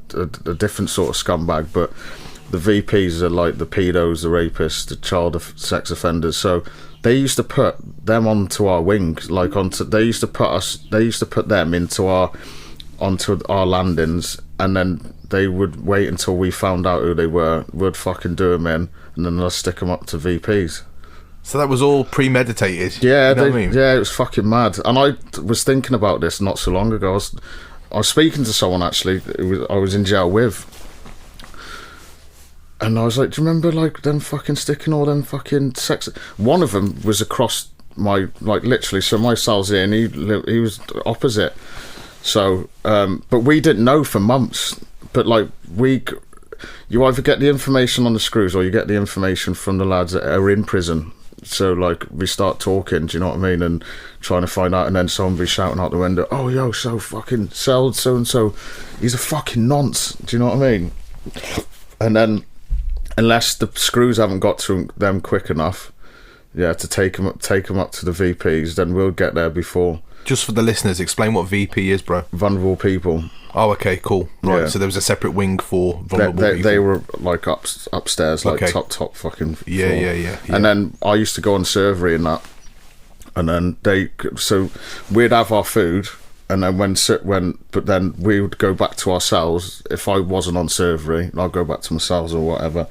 [SPEAKER 2] different sort of scumbag, but the VPs are like the pedos, the rapists, the child sex offenders. So they used to put them onto our wings, like they used to put them onto our landings, and then they would wait until we found out who they were, would fucking do them in, and then they'll stick them up to VPs.
[SPEAKER 1] So that was all premeditated.
[SPEAKER 2] Yeah,
[SPEAKER 1] you know what I mean?
[SPEAKER 2] Yeah, it was fucking mad. And I was thinking about this not so long ago. I was speaking to someone actually I was in jail with, and I was like, do you remember like them fucking sticking all them fucking sex? One of them was across my, like, literally, so my cell's here and he was opposite. So but we didn't know for months. But like, you either get the information on the screws or you get the information from the lads that are in prison. So like, we start talking, do you know what I mean, and trying to find out, and then someone be shouting out the window, oh yo, so fucking cell so and so, he's a fucking nonce, do you know what I mean? And then unless the screws haven't got to them quick enough, to take them up to the VPs, then we'll get there before.
[SPEAKER 1] Just for the listeners, explain what VP is, bro.
[SPEAKER 2] Vulnerable people.
[SPEAKER 1] Oh, okay, cool. Right,
[SPEAKER 2] Yeah.
[SPEAKER 1] So there was a separate wing for vulnerable people.
[SPEAKER 2] They were like upstairs, like
[SPEAKER 1] Okay.
[SPEAKER 2] top fucking floor.
[SPEAKER 1] Yeah.
[SPEAKER 2] And then I used to go on surgery and that, and then so we'd have our food, and then but then we would go back to our cells. If I wasn't on surgery, I'll go back to my cells or whatever.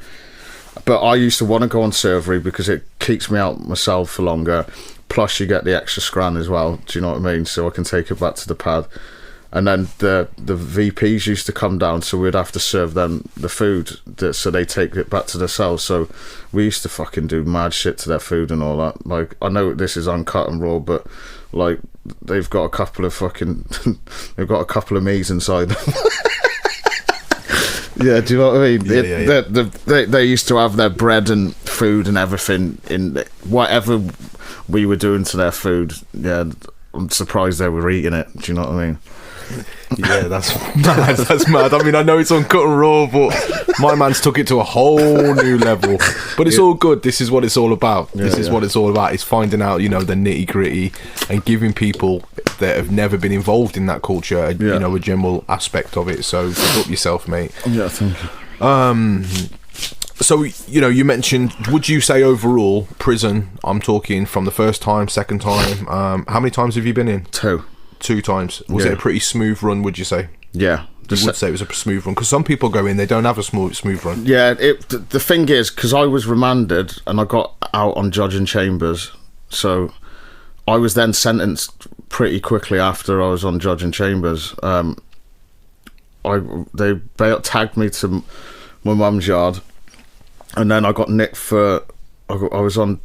[SPEAKER 2] But I used to want to go on surgery because it keeps me out myself for longer. Plus, you get the extra scran as well. Do you know what I mean? So I can take it back to the pad. And then the VPs used to come down, so we'd have to serve them the food, so they take it back to their cells. So we used to fucking do mad shit to their food and all that. Like, I know this is uncut and raw, but like, they've got a couple of me's inside them. Yeah, do you know what I mean? They used to have their bread and food and everything in whatever we were doing to their food. Yeah, I'm surprised they were eating it. Do you know what I mean?
[SPEAKER 1] Yeah, that's mad. That's mad. I mean, I know it's uncut and raw, but my man's took it to a whole new level. But it's all good. This is what it's all about. This is what it's all about. It's finding out, the nitty gritty and giving people that have never been involved in that culture, a general aspect of it. So pick up yourself, mate.
[SPEAKER 2] Yeah, thank you.
[SPEAKER 1] So, you mentioned, would you say overall, prison, I'm talking from the first time, second time, how many times have you been in? 2 times. Was it a pretty smooth run, would you say?
[SPEAKER 2] Yeah.
[SPEAKER 1] You would say it was a smooth run? Because some people go in, they don't have a smooth run.
[SPEAKER 2] Yeah, the thing is, because I was remanded and I got out on judge in chambers, so I was then sentenced pretty quickly after I was on judge in chambers. They tagged me to my mum's yard, and then I got nicked for... I was on...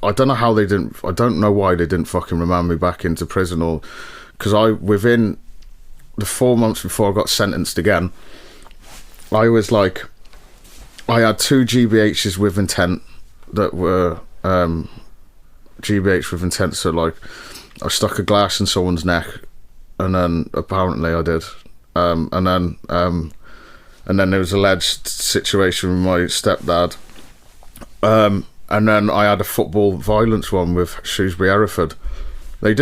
[SPEAKER 2] I don't know how they didn't... I don't know why they didn't fucking remand me back into prison, or... Because within the 4 months before I got sentenced again, I was like... I had 2 GBHs with intent that were... GBH with intent, so like... I stuck a glass in someone's neck, and then apparently I did. And then there was an alleged situation with my stepdad. And then I had a football violence one with Shrewsbury Hereford. They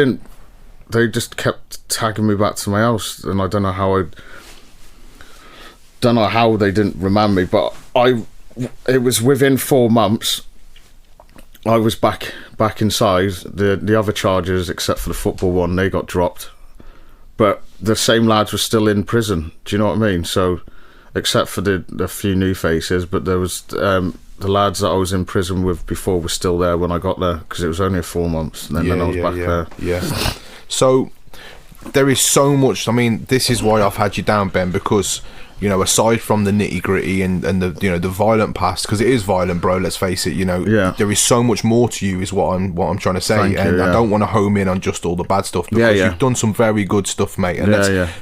[SPEAKER 2] just kept tagging me back to my house, and I don't know how they didn't remand me, but it was within 4 months I was back inside. The other charges, except for the football one, they got dropped, but the same lads were still in prison. Do you know what I mean? So except for the few new faces, but there was the lads that I was in prison with before were still there when I got there, because it was only 4 months, and then I was back there.
[SPEAKER 1] Yeah. So there is so much. I mean, this is why I've had you down, Ben, because aside from the nitty gritty and the the violent past, because it is violent, bro. Let's face it. There is so much more to you, is what I'm trying to say.
[SPEAKER 2] Thank
[SPEAKER 1] and
[SPEAKER 2] you,
[SPEAKER 1] I don't want to home in on just all the bad stuff, because
[SPEAKER 2] Yeah.
[SPEAKER 1] you've done some very good stuff, mate. And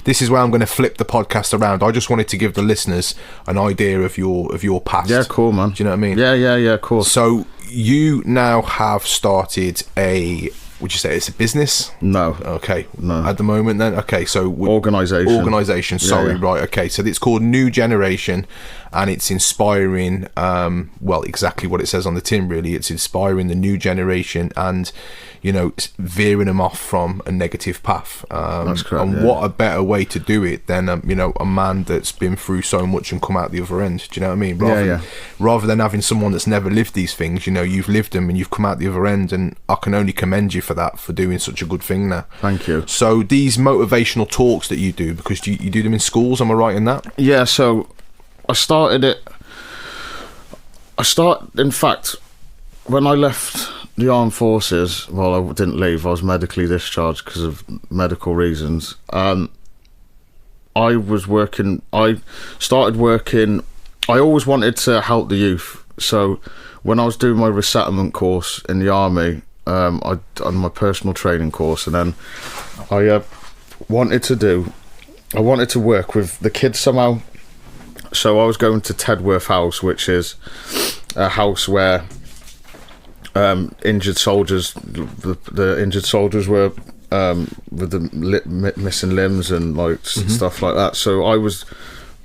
[SPEAKER 1] this is where I'm going to flip the podcast around. I just wanted to give the listeners an idea of your past.
[SPEAKER 2] Yeah, cool, man.
[SPEAKER 1] Do you know what I mean?
[SPEAKER 2] Yeah, of course.
[SPEAKER 1] So you now have started a would you say it's a business?
[SPEAKER 2] No.
[SPEAKER 1] Okay.
[SPEAKER 2] No.
[SPEAKER 1] At the moment then? Okay, so... Organisation, sorry,
[SPEAKER 2] Yeah.
[SPEAKER 1] right, okay. So it's called New Generation, and it's inspiring, well, exactly what it says on the tin, really. It's inspiring the new generation and, you know, veering them off from a negative path.
[SPEAKER 2] That's correct,
[SPEAKER 1] and what a better way to do it than, you know, a man that's been through so much and come out the other end. Do you know what I mean? Rather than having someone that's never lived these things, you know, you've lived them and you've come out the other end, and I can only commend you for that, for doing such a good thing now.
[SPEAKER 2] Thank you.
[SPEAKER 1] So these motivational talks that you do, because you do them in schools, am I right in that?
[SPEAKER 2] Yeah, so I started, in fact, when I left the armed forces, well, I didn't leave, I was medically discharged because of medical reasons. I started working, I always wanted to help the youth. So when I was doing my resettlement course in the army, I done my personal training course, and then I wanted to work with the kids somehow. So I was going to Tedworth House, which is a house where injured soldiers, the injured soldiers were with the missing limbs and like stuff like that. So I was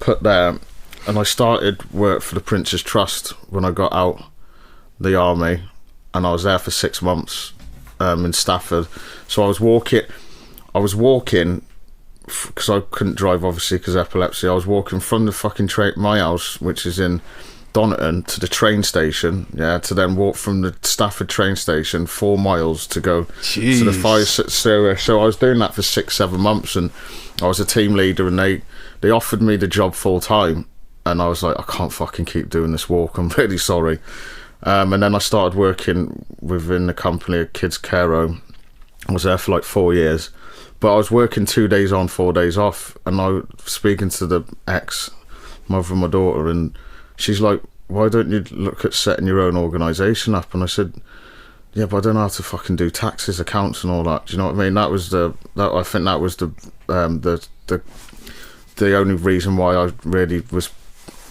[SPEAKER 2] put there, and I started work for the Prince's Trust when I got out the army, and I was there for 6 months in Stafford. So I was walking because I couldn't drive, obviously, because of epilepsy. I was walking from the fucking my house, which is in Donington, to the train station, to then walk from the Stafford train station 4 miles to go to the fire service. So I was doing that for 6-7 months, and I was a team leader, and they offered me the job full time, and I was like, I can't fucking keep doing this walk, I'm really sorry. And then I started working within the company, a kids care home. I was there for like 4 years, but I was working 2 days on, 4 days off, and I was speaking to the ex-mother of my daughter, and she's like, why don't you look at setting your own organisation up? And I said, yeah, but I don't know how to fucking do taxes, accounts and all that. Do you know what I mean? I think that was the only reason why I really was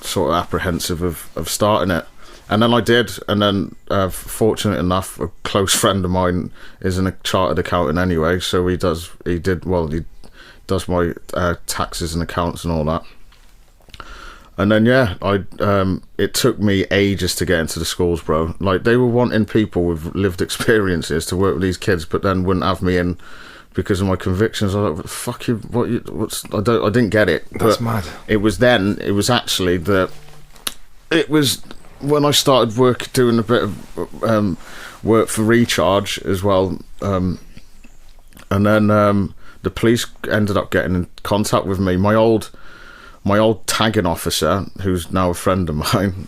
[SPEAKER 2] sort of apprehensive of starting it. And then I did, and then fortunate enough, a close friend of mine is a chartered accountant anyway, so he does my taxes and accounts and all that. And then it took me ages to get into the schools, bro. Like, they were wanting people with lived experiences to work with these kids, but then wouldn't have me in because of my convictions. I was like, fuck you, I didn't get it.
[SPEAKER 1] That's mad.
[SPEAKER 2] It was when I started doing a bit of work for Recharge as well, and then the police ended up getting in contact with me. My old tagging officer, who's now a friend of mine,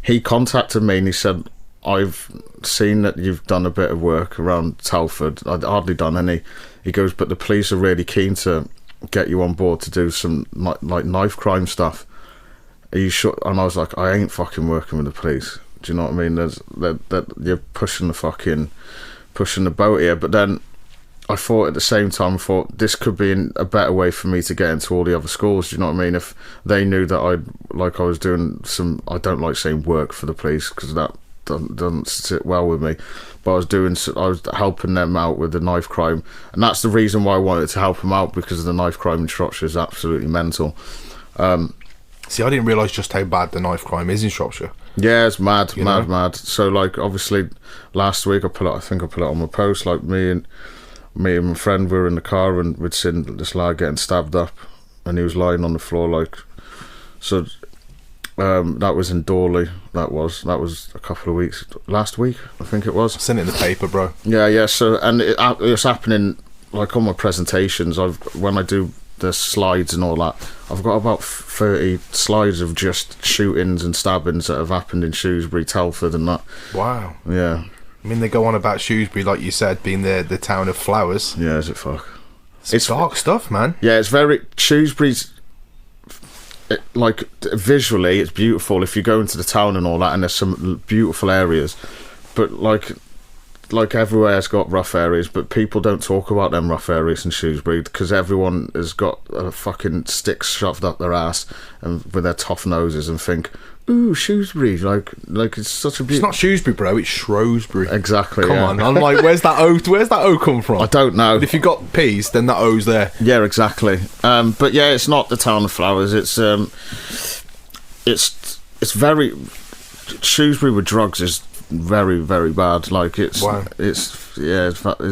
[SPEAKER 2] he contacted me and he said, I've seen that you've done a bit of work around Telford. I'd hardly done any. He goes, but the police are really keen to get you on board to do some like knife crime stuff. Are you sure? And I was like, I ain't fucking working with the police. Do you know what I mean? That you're pushing the boat here. But then I thought at the same time, this could be a better way for me to get into all the other schools. Do you know what I mean? If they knew that I was doing some, I don't like saying work for the police because that doesn't sit well with me. But I was helping them out with the knife crime, and that's the reason why I wanted to help them out, because the knife crime in Shropshire is absolutely mental.
[SPEAKER 1] See, I didn't realise just how bad the knife crime is in Shropshire.
[SPEAKER 2] Yeah, it's mad. So, like, obviously, last week I think I put it on my post. Like, me and my friend were in the car, and we'd seen this lad getting stabbed up, and he was lying on the floor. Like, so that was in Dorley. That was a couple of weeks. Last week, I think it was.
[SPEAKER 1] I've seen it in the paper, bro.
[SPEAKER 2] Yeah. So, and it's happening like on my presentations. When I do the slides and all that, I've got about 30 slides of just shootings and stabbings that have happened in Shrewsbury, Telford and that. Wow. Yeah.
[SPEAKER 1] I mean, they go on about Shrewsbury, like you said, being the town of flowers.
[SPEAKER 2] Yeah, is it fuck?
[SPEAKER 1] It's dark stuff, man.
[SPEAKER 2] Yeah, it's very... Shrewsbury's... like, visually, it's beautiful if you go into the town and all that, and there's some beautiful areas. But, like everywhere has got rough areas, but people don't talk about them rough areas in Shrewsbury because everyone has got a fucking stick shoved up their ass and with their tough noses and think ooh, Shrewsbury, like it's such a
[SPEAKER 1] It's
[SPEAKER 2] beautiful...
[SPEAKER 1] not Shrewsbury, bro. It's Shrewsbury.
[SPEAKER 2] Exactly.
[SPEAKER 1] Come
[SPEAKER 2] yeah.
[SPEAKER 1] on. I'm like, where's that O? Where's that O come from?
[SPEAKER 2] I don't know.
[SPEAKER 1] If you got P's, then that O's there.
[SPEAKER 2] Yeah, exactly. But yeah, it's not the town of flowers. It's very... Shrewsbury with drugs is very, very bad. Like, it's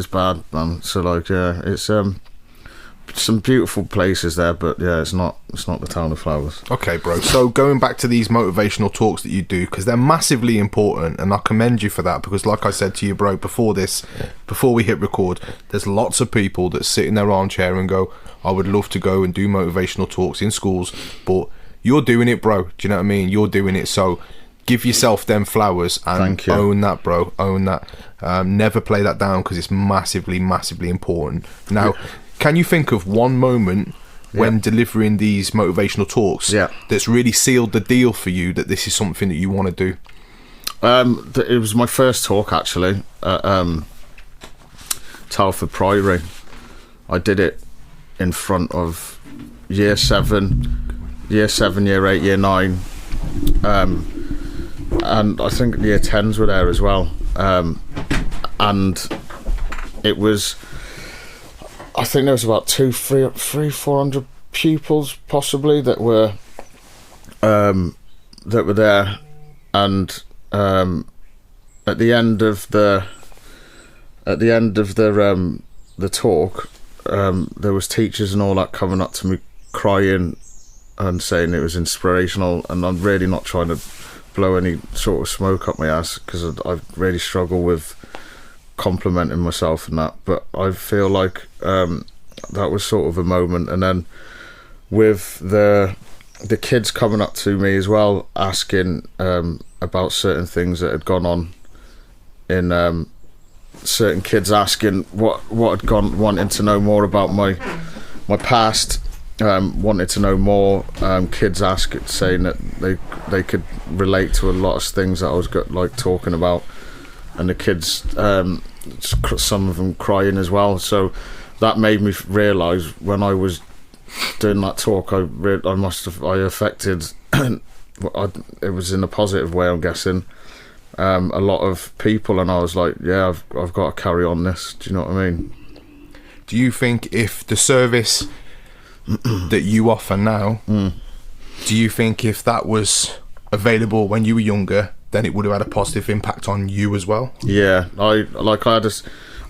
[SPEAKER 2] bad, man. So, like, yeah, it's some beautiful places there, but yeah, it's not the town of flowers.
[SPEAKER 1] Okay, bro. So going back to these motivational talks that you do, because they're massively important, and I commend you for that, because like I said to you, bro, before we hit record, there's lots of people that sit in their armchair and go, I would love to go and do motivational talks in schools, but you're doing it, bro. Do you know what I mean? You're doing it, so give yourself them flowers and own that, bro. Own that. Never play that down, because it's massively, massively important. Now, can you think of one moment when delivering these motivational talks that's really sealed the deal for you, that this is something that you want to do?
[SPEAKER 2] It was my first talk, actually, at Telford Priory. I did it in front of year 7, year 8, year 9, and I think year 10s were there as well, and it was... I think there was about 400 pupils possibly that were there, and at the end of the talk, there was teachers and all that coming up to me crying and saying it was inspirational, and I'm really not trying to blow any sort of smoke up my ass, because I really struggle with complimenting myself and that, but I feel like that was sort of a moment. And then with the kids coming up to me as well, asking about certain things that had gone on in certain kids asking what had gone, wanting to know more about my past, wanted to know more, kids saying that they could relate to a lot of things that I was talking about, and the kids, some of them crying as well. So that made me realise when I was doing that talk, I affected it was in a positive way, I'm guessing, a lot of people, and I was like, yeah, I've got to carry on this. Do you know what I mean?
[SPEAKER 1] Do you think if the service that you offer now, do you think if that was available when you were younger, then it would have had a positive impact on you as well? Yeah,
[SPEAKER 2] I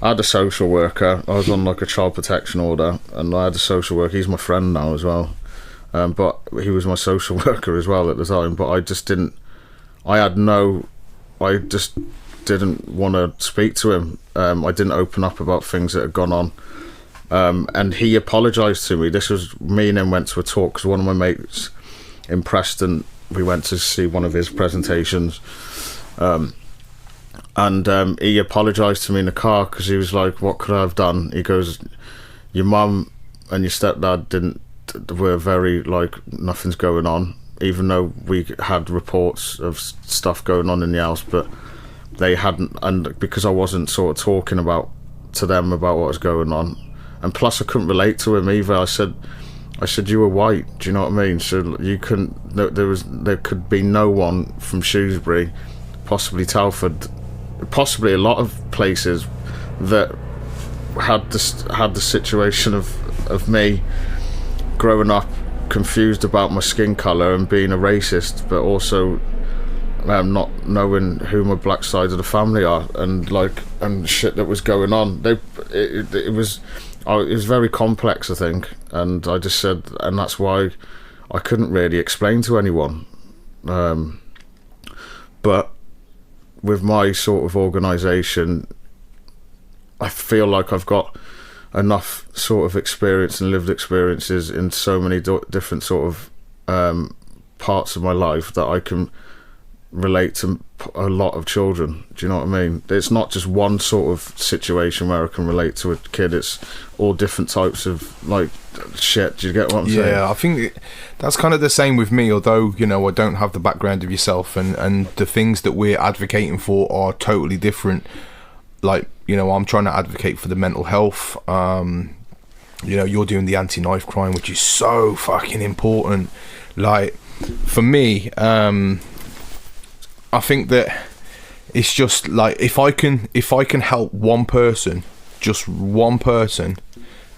[SPEAKER 2] had a social worker. I was on like a child protection order, and I had a social worker. He's my friend now as well, but he was my social worker as well at the time. But I just didn't want to speak to him. I didn't open up about things that had gone on, and he apologised to me. This was me and him went to a talk, because one of my mates in Preston, we went to see one of his presentations, and he apologised to me in the car, because he was like, what could I have done? He goes, your mum and your stepdad were very like, nothing's going on, even though we had reports of stuff going on in the house, but they hadn't, and because I wasn't sort of talking to them about what was going on, and plus I couldn't relate to him either. I said you were white, do you know what I mean? So you couldn't, there could be no one from Shrewsbury, possibly Telford, possibly a lot of places that had the situation of me growing up confused about my skin colour and being a racist, but also not knowing who my black side of the family are, and shit that was going on. It was very complex, I think, and I just said, and that's why I couldn't really explain to anyone. But with my sort of organisation, I feel like I've got enough sort of experience and lived experiences in so many different sort of parts of my life that I can relate to a lot of children. Do you know what I mean? It's not just one sort of situation where I can relate to a kid. It's all different types of like shit. Do you get what I'm saying?
[SPEAKER 1] Yeah, I think that's kind of the same with me, although, you know, I don't have the background of yourself, and the things that we're advocating for are totally different. Like, you know, I'm trying to advocate for the mental health. You know, you're doing the anti-knife crime, which is so fucking important. Like, for me, I think that it's just like if I can help one person, just one person,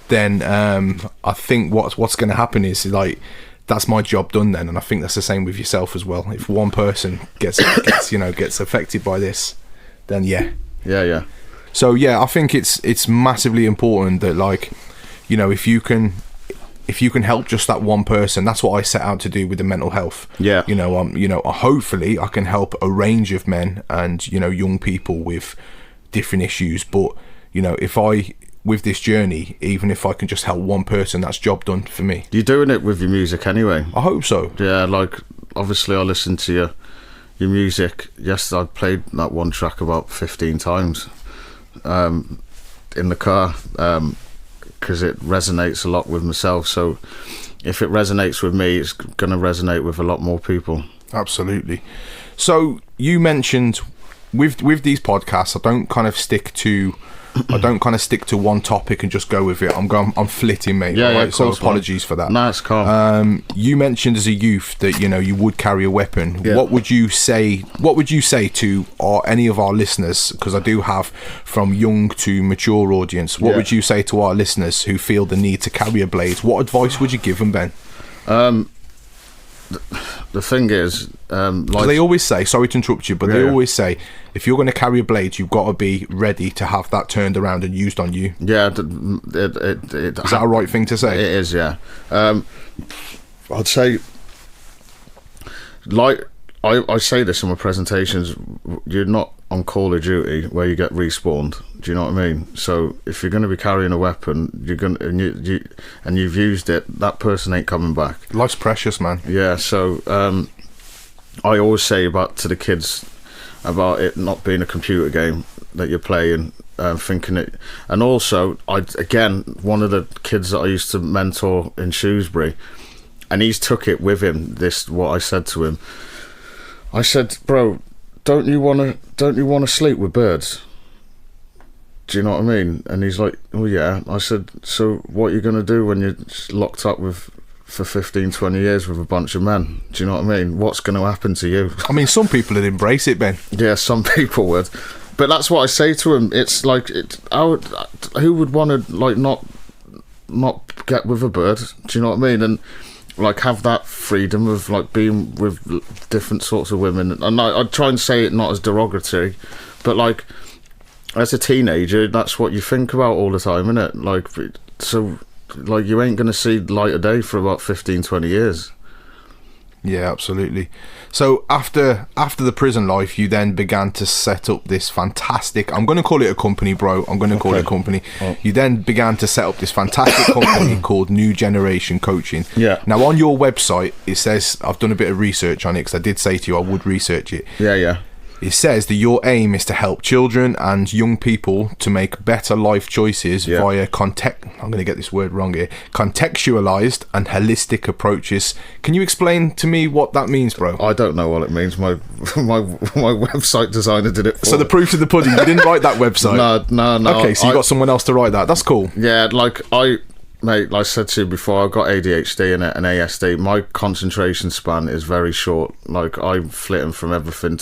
[SPEAKER 1] then I think what's going to happen is like that's my job done then. And I think that's the same with yourself as well. If one person gets affected by this, then yeah. So yeah, I think it's massively important that, like, you know, if you can help just that one person, that's what I set out to do with the mental health.
[SPEAKER 2] Yeah.
[SPEAKER 1] You know, hopefully I can help a range of men and, you know, young people with different issues. But, you know, with this journey, even if I can just help one person, that's job done for me.
[SPEAKER 2] You're doing it with your music anyway.
[SPEAKER 1] I hope so.
[SPEAKER 2] Yeah, like, obviously I listened to your music. Yes, I played that one track about 15 times in the car, because it resonates a lot with myself. So if it resonates with me, it's going to resonate with a lot more people. Absolutely.
[SPEAKER 1] So you mentioned with these podcasts, I don't kind of stick to one topic and just go with it. I'm flitting, mate.
[SPEAKER 2] Yeah,
[SPEAKER 1] right?
[SPEAKER 2] yeah,
[SPEAKER 1] So apologies for that.
[SPEAKER 2] No, it's calm.
[SPEAKER 1] You mentioned as a youth that, you know, you would carry a weapon.
[SPEAKER 2] Yeah.
[SPEAKER 1] What would you say to any of our listeners? Because I do have from young to mature audience. What would you say to our listeners who feel the need to carry a blade? What advice would you give them, Ben?
[SPEAKER 2] The thing is, like,
[SPEAKER 1] they always say, sorry to interrupt you, but they always say, if you're going to carry a blade, you've got to be ready to have that turned around and used on you.
[SPEAKER 2] Yeah, is
[SPEAKER 1] that a right thing to say?
[SPEAKER 2] It is, yeah. I'd say, like, I say this in my presentations, you're not on Call of Duty where you get respawned. Do you know what I mean? So if you're going to be carrying a weapon, and you've used it, that person ain't coming back.
[SPEAKER 1] Life's precious, man.
[SPEAKER 2] Yeah. So I always say to the kids about it not being a computer game that you're playing, thinking it. And also, one of the kids that I used to mentor in Shrewsbury, and he's took it with him. What I said to him. I said, bro, don't you want to sleep with birds? Do you know what I mean? And he's like, oh yeah. I said, so what are you going to do when you're locked up for 15, 20 years with a bunch of men? Do you know what I mean? What's going to happen to you?
[SPEAKER 1] I mean, some people would embrace it, Ben.
[SPEAKER 2] Yeah, some people would. But that's what I say to him. It's like, who would want to, like, not get with a bird? Do you know what I mean? And like have that freedom of like being with different sorts of women. And I try and say it not as derogatory, but like as a teenager, that's what you think about all the time, isn't it? Like, so like you ain't gonna see light of day for about 15, 20 years.
[SPEAKER 1] Yeah, absolutely. So after the prison life, you then began to set up this fantastic, I'm going to call it a company, bro. I'm going to call it a company. Oh. You then began to set up this fantastic company called New Generation Coaching.
[SPEAKER 2] Yeah.
[SPEAKER 1] Now, on your website, it says, I've done a bit of research on it because I did say to you I would research it.
[SPEAKER 2] Yeah.
[SPEAKER 1] It says that your aim is to help children and young people to make better life choices via I'm going to get this word wrong here, contextualized and holistic approaches. Can you explain to me what that means, bro?
[SPEAKER 2] I don't know what it means. My website designer did it for
[SPEAKER 1] So the proof's in the pudding. You didn't write that website?
[SPEAKER 2] No.
[SPEAKER 1] Okay, so you got someone else to write that. That's cool.
[SPEAKER 2] Yeah, like Mate, like I said to you before, I've got ADHD and ASD. My concentration span is very short. Like, I'm flitting from everything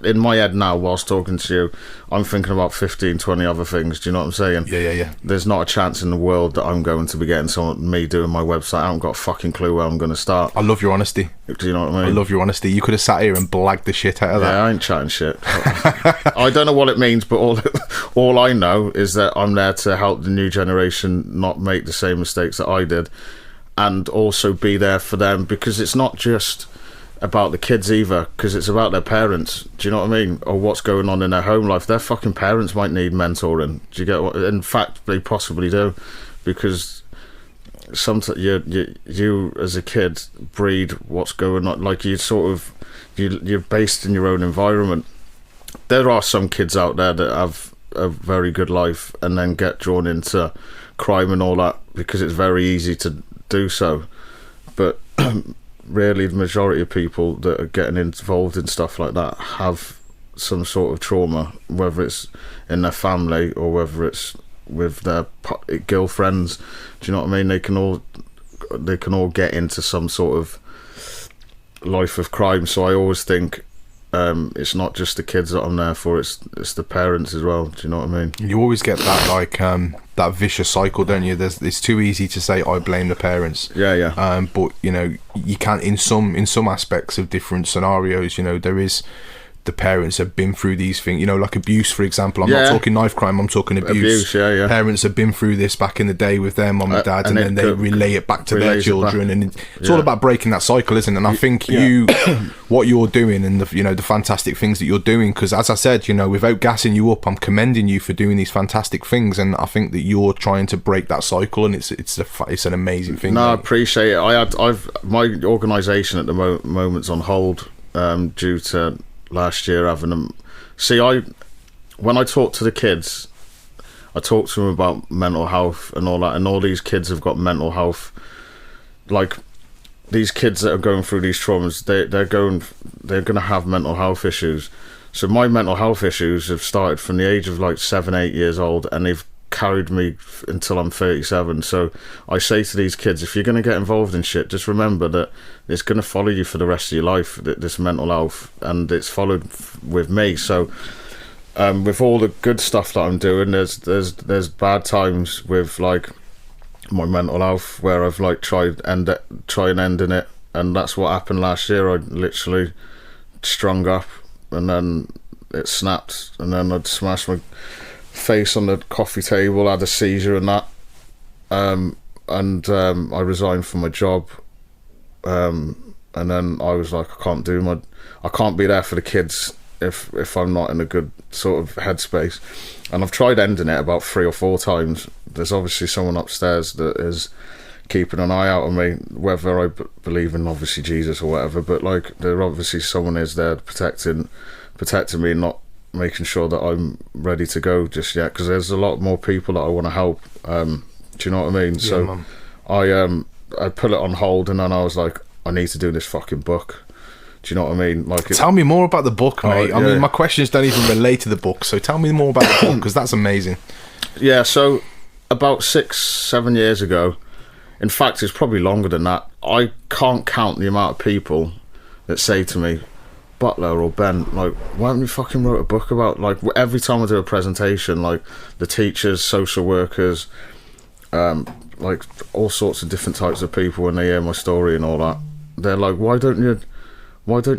[SPEAKER 2] in my head now, whilst talking to you, I'm thinking about 15, 20 other things. Do you know what I'm saying?
[SPEAKER 1] Yeah.
[SPEAKER 2] There's not a chance in the world that I'm going to be getting me doing my website. I haven't got a fucking clue where I'm going to start.
[SPEAKER 1] I love your honesty.
[SPEAKER 2] Do you know what I mean?
[SPEAKER 1] I love your honesty. You could have sat here and blagged the shit out of that.
[SPEAKER 2] Yeah, I ain't chatting shit. I don't know what it means, but all I know is that I'm there to help the new generation not make the same mistakes that I did, and also be there for them, because it's not just about the kids either, because it's about their parents. Do you know what I mean? Or what's going on in their home life. Their fucking parents might need mentoring. Do you get what? In fact, they possibly do, because sometimes you as a kid breed what's going on. Like, you're based in your own environment. There are some kids out there that have a very good life and then get drawn into crime and all that because it's very easy to do so, but really the majority of people that are getting involved in stuff like that have some sort of trauma, whether it's in their family or whether it's with their girlfriends. Do you know what I mean? They can all get into some sort of life of crime. So I always think it's not just the kids that I'm there for, it's the parents as well. Do you know what I mean?
[SPEAKER 1] You always get that like that vicious cycle, don't you? It's too easy to say I blame the parents.
[SPEAKER 2] Yeah.
[SPEAKER 1] But you know, you can't in some aspects of different scenarios. You know, there is. The parents have been through these things, you know, like abuse, for example. I'm not talking knife crime, I'm talking abuse.
[SPEAKER 2] Yeah.
[SPEAKER 1] Parents have been through this back in the day with their mum and dad, and then they relay it back to their children, and it's all about breaking that cycle, isn't it? And I think what you're doing, and the fantastic things that you're doing, because as I said, you know, without gassing you up, I'm commending you for doing these fantastic things, and I think that you're trying to break that cycle, and it's an amazing thing.
[SPEAKER 2] No, I appreciate it. I've my organisation at the moment's on hold due to last year having them. See, when I talk to the kids, I talk to them about mental health and all that, and all these kids have got mental health. Like these kids that are going through these traumas, they're going to have mental health issues. So my mental health issues have started from the age of like 7-8 years old, and they've carried me until I'm 37. So I say to these kids, if you're going to get involved in shit, just remember that it's going to follow you for the rest of your life, this mental health, and it's followed with me. So with all the good stuff that I'm doing, there's bad times with like my mental health where I've like tried ending it, and that's what happened last year. I literally strung up, and then it snapped, and then I'd smashed my face on the coffee table, had a seizure and that, and I resigned from my job, and then I was like, I can't be there for the kids if I'm not in a good sort of headspace. And I've tried ending it about 3 or 4 times. There's obviously someone upstairs that is keeping an eye out on me, whether I believe in obviously Jesus or whatever, but like there obviously someone is there protecting me, not making sure that I'm ready to go just yet, because there's a lot more people that I want to help. Do you know what I mean?
[SPEAKER 1] Yeah,
[SPEAKER 2] so
[SPEAKER 1] man.
[SPEAKER 2] I put it on hold, and then I was like, I need to do this fucking book. Do you know what I mean? Like,
[SPEAKER 1] tell me more about the book, mate. I mean, my questions don't even relate to the book, so tell me more about the book, because that's amazing.
[SPEAKER 2] Yeah, so about 6-7 years ago, in fact it's probably longer than that, I can't count the amount of people that say to me, Butler or Ben, like, why haven't you fucking wrote a book about, like, every time I do a presentation, like the teachers, social workers, like all sorts of different types of people, when they hear my story and all that, they're like, why don't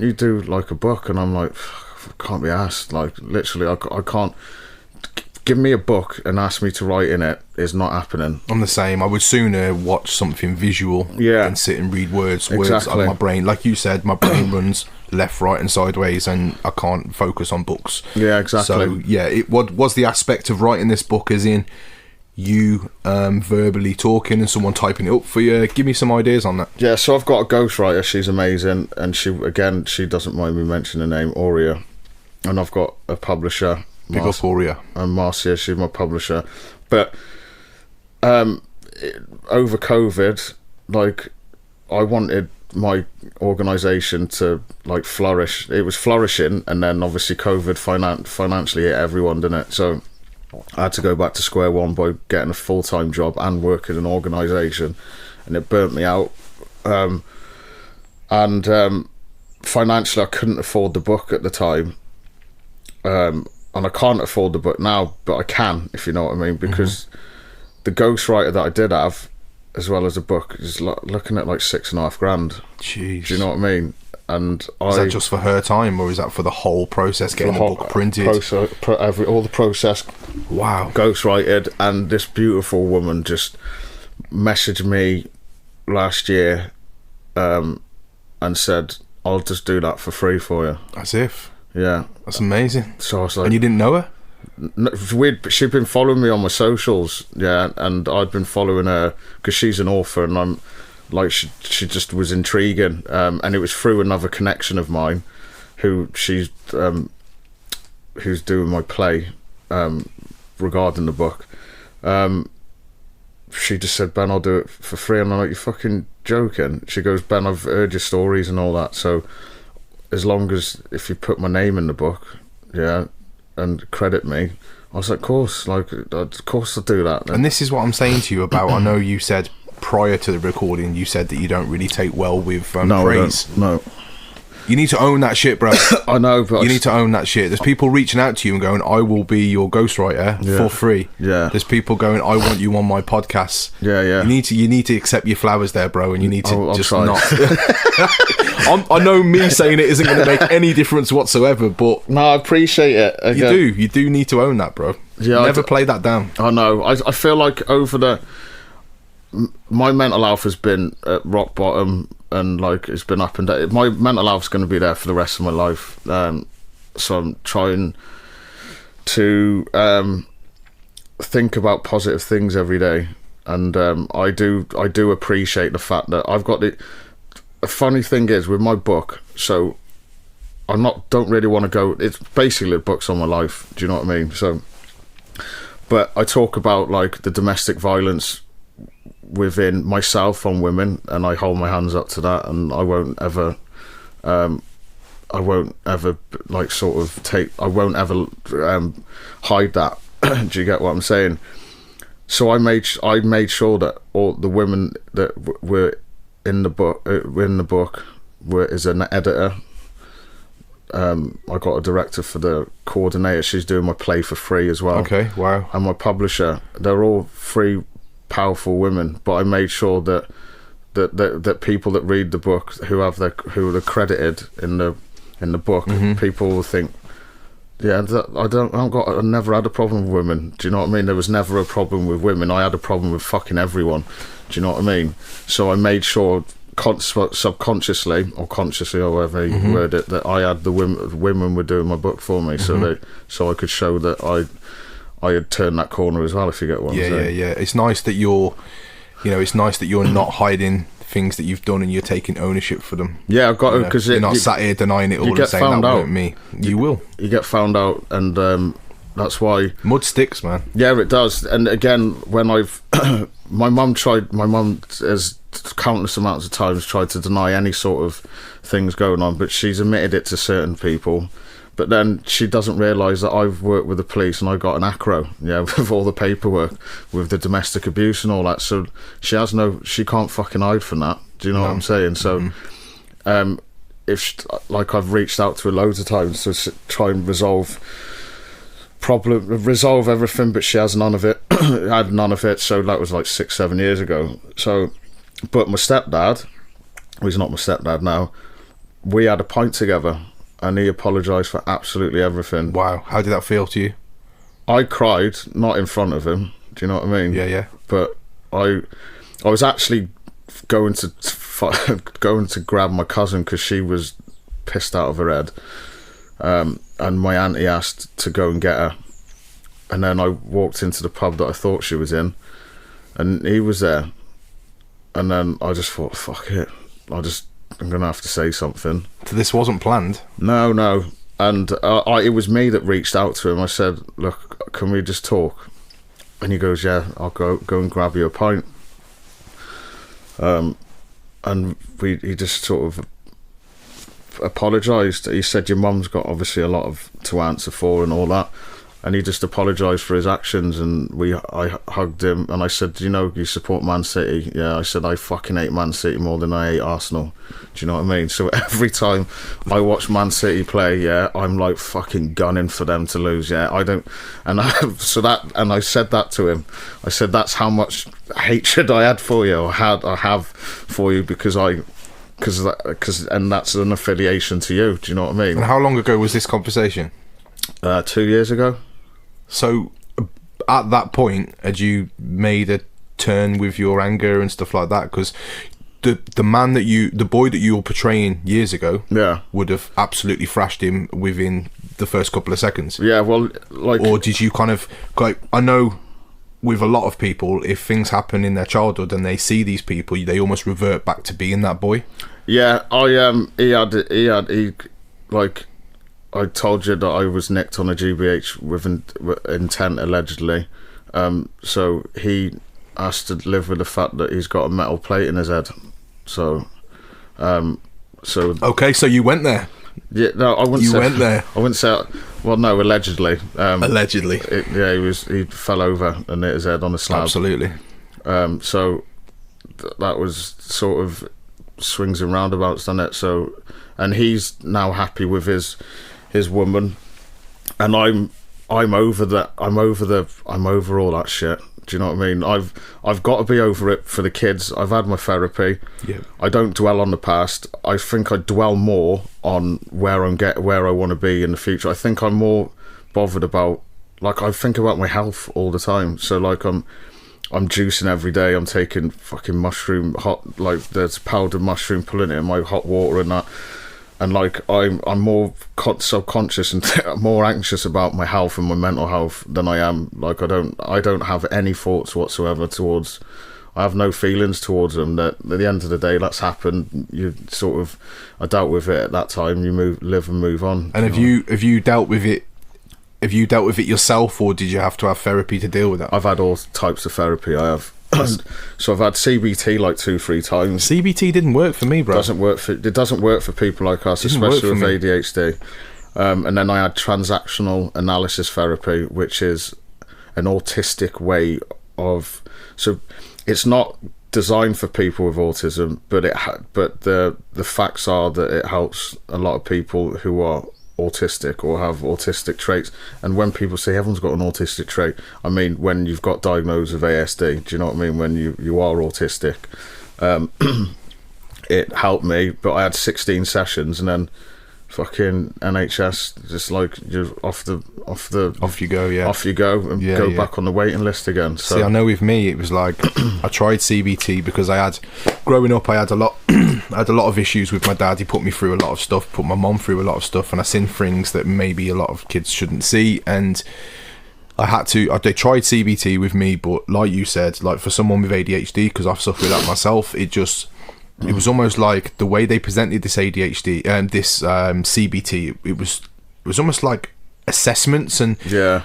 [SPEAKER 2] you do like a book? And I'm like, can't be asked. Like, literally, I can't. Give me a book and ask me to write in it is not happening.
[SPEAKER 1] I'm the same. I would sooner watch something visual than sit and read words out of my brain. Like you said, my brain runs left, right and sideways, and I can't focus on books.
[SPEAKER 2] Yeah, exactly.
[SPEAKER 1] So yeah, what was the aspect of writing this book, as in you verbally talking and someone typing it up for you? Give me some ideas on that.
[SPEAKER 2] Yeah, so I've got a ghostwriter, she's amazing, and she doesn't mind me mentioning the name, Aurea, and I've got a publisher,
[SPEAKER 1] Big up Aurea.
[SPEAKER 2] And Marcia, she's my publisher. But over COVID, like, I wanted my organisation to like flourish. It was flourishing, and then obviously COVID financially hit everyone, didn't it? So I had to go back to square one by getting a full-time job and work in an organisation, and it burnt me out. And financially, I couldn't afford the book at the time. And I can't afford the book now, but I can, if you know what I mean, because the ghostwriter that I did have, as well as the book, is looking at like $6,500.
[SPEAKER 1] Jeez.
[SPEAKER 2] Do you know what I mean? And
[SPEAKER 1] is that just for her time, or is that for the whole process, getting the book printed?
[SPEAKER 2] All the process.
[SPEAKER 1] Wow.
[SPEAKER 2] Ghostwrited, and this beautiful woman just messaged me last year and said, I'll just do that for free for you.
[SPEAKER 1] As if.
[SPEAKER 2] Yeah.
[SPEAKER 1] That's amazing.
[SPEAKER 2] So I was like...
[SPEAKER 1] And you didn't know her?
[SPEAKER 2] No, she'd been following me on my socials, yeah, and I'd been following her because she's an author, and I'm like, she just was intriguing, and it was through another connection of mine who's doing my play regarding the book. She just said, Ben, I'll do it for free, and I'm like, you're fucking joking. She goes, Ben, I've heard your stories and all that, so as long as if you put my name in the book, yeah, and credit me, I was like, of course I'll do that.
[SPEAKER 1] And this is what I'm saying to you about, I know you said prior to the recording, you said that you don't really take well with praise.
[SPEAKER 2] No.
[SPEAKER 1] You need to own that shit, bro.
[SPEAKER 2] I know, but
[SPEAKER 1] you need to own that shit. There's people reaching out to you and going, I will be your ghostwriter for free.
[SPEAKER 2] Yeah.
[SPEAKER 1] There's people going, I want you on my podcast.
[SPEAKER 2] Yeah.
[SPEAKER 1] You need to accept your flowers there, bro, and you need to not. I know me saying it isn't going to make any difference whatsoever, but
[SPEAKER 2] no, I appreciate it. Again,
[SPEAKER 1] you do need to own that, bro.
[SPEAKER 2] Yeah,
[SPEAKER 1] never play that down.
[SPEAKER 2] I know. I feel like my mental health has been at rock bottom, and like it's been up and down. My mental health's going to be there for the rest of my life. So I'm trying to think about positive things every day, and I do appreciate the fact that I've got it. The funny thing is with my book, so don't really want to go. It's basically books on my life. Do you know what I mean? So, but I talk about like the domestic violence within myself on women, and I hold my hands up to that, and I won't ever like sort of I won't ever hide that. Do you get what I'm saying? So I made sure that all the women that were in the book is an editor. I got a director for the coordinator. She's doing my play for free as well.
[SPEAKER 1] Okay, wow.
[SPEAKER 2] And my publisher. They're all free, powerful women. But I made sure that people that read the book, who are credited in the book, people will think, yeah, I never had a problem with women. Do you know what I mean? There was never a problem with women. I had a problem with fucking everyone. Do you know what I mean? So I made sure subconsciously or consciously, or however you word it, that I had the women were doing my book for me, so I could show that I had turned that corner as well. If you get what I'm saying.
[SPEAKER 1] Yeah. It's nice that you're not hiding things that you've done, and you're taking ownership for them.
[SPEAKER 2] Yeah, I've got to, because
[SPEAKER 1] you're not sat here denying it all and saying that wasn't me. You will.
[SPEAKER 2] You get found out, and that's why
[SPEAKER 1] mud sticks, man.
[SPEAKER 2] Yeah, it does. And again, when I've my mum has countless amounts of times tried to deny any sort of things going on, but she's admitted it to certain people. But then she doesn't realise that I've worked with the police, and I got an acro, with all the paperwork, with the domestic abuse and all that. So she can't fucking hide from that. Do you know what I'm saying? So, I've reached out to her loads of times to try and resolve everything, but she has none of it. Had none of it. So that was like 6-7 years ago. So, but my stepdad, he's not my stepdad now, we had a pint together, and he apologised for absolutely everything.
[SPEAKER 1] Wow, how did that feel to you?
[SPEAKER 2] I cried, not in front of him. Do you know what I mean?
[SPEAKER 1] Yeah.
[SPEAKER 2] But I was actually going to grab my cousin because she was pissed out of her head, and my auntie asked to go and get her, and then I walked into the pub that I thought she was in, and he was there, and then I just thought, fuck it, I'm gonna have to say something.
[SPEAKER 1] So this wasn't planned?
[SPEAKER 2] No. And it was me that reached out to him. I said, look, can we just talk? And he goes, yeah, I'll go and grab you a pint. And he just sort of apologised. He said, your mum's got obviously a lot to answer for and all that. And he just apologised for his actions, and I hugged him, and I said, you support Man City? Yeah, I said, I fucking hate Man City more than I hate Arsenal. Do you know what I mean? So every time I watch Man City play, yeah, I'm like fucking gunning for them to lose. Yeah, I don't, and I said that to him. I said, that's how much hatred I had for you, or I have for you, because that's an affiliation to you. Do you know what I mean?
[SPEAKER 1] And how long ago was this conversation?
[SPEAKER 2] 2 years ago.
[SPEAKER 1] So at that point, had you made a turn with your anger and stuff like that? Because the boy that you were portraying years ago, would have absolutely thrashed him within the first couple of seconds.
[SPEAKER 2] Yeah, well,
[SPEAKER 1] or did you kind of I know with a lot of people, if things happen in their childhood and they see these people, they almost revert back to being that boy.
[SPEAKER 2] Yeah, I told you that I was nicked on a GBH with intent, allegedly. So he has to live with the fact that he's got a metal plate in his head. So
[SPEAKER 1] okay, so you went there.
[SPEAKER 2] Yeah, no, I wouldn't.
[SPEAKER 1] Went there.
[SPEAKER 2] I wouldn't say. Well, no, allegedly.
[SPEAKER 1] Allegedly.
[SPEAKER 2] He fell over and hit his head on a slab.
[SPEAKER 1] Absolutely.
[SPEAKER 2] So that was sort of swings and roundabouts, doesn't it? So, and he's now happy with his woman, and I'm over that. I'm over all that shit. Do you know what I mean? I've got to be over it for the kids. I've had my therapy.
[SPEAKER 1] Yeah.
[SPEAKER 2] I don't dwell on the past. I think I dwell more on where I want to be in the future. I think I'm more bothered about, like, I think about my health all the time. So like I'm juicing every day. I'm taking fucking mushroom like there's powdered mushroom, pulling it in my hot water and that. And like I'm more subconscious and more anxious about my health and my mental health than I am. Like I don't have any thoughts whatsoever towards. I have no feelings towards them. That at the end of the day, that's happened. You sort of, I dealt with it at that time. You live and move on.
[SPEAKER 1] And have you dealt with it? Have you dealt with it yourself, or did you have to have therapy to deal with that?
[SPEAKER 2] I've had all types of therapy. I have. So I've had CBT like 2-3 times.
[SPEAKER 1] CBT didn't work for me, bro.
[SPEAKER 2] It doesn't work for people like us, especially with ADHD. And then I had transactional analysis therapy, which is an autistic way of. So it's not designed for people with autism, but the facts are that it helps a lot of people who are autistic or have autistic traits. And when people say everyone's got an autistic trait, I mean when you've got diagnosed with ASD, do you know what I mean? When you are autistic, it helped me. But I had 16 sessions, and then fucking NHS just like you're off you go and go back on the waiting list again. So
[SPEAKER 1] see, I know with me it was like I tried CBT because growing up I had a lot of issues with my dad. He put me through a lot of stuff, put my mom through a lot of stuff, and I seen things that maybe a lot of kids shouldn't see, and they tried CBT with me, but like you said, like for someone with ADHD, because I've suffered that myself, it was almost like the way they presented this ADHD and this CBT. It was almost like assessments, and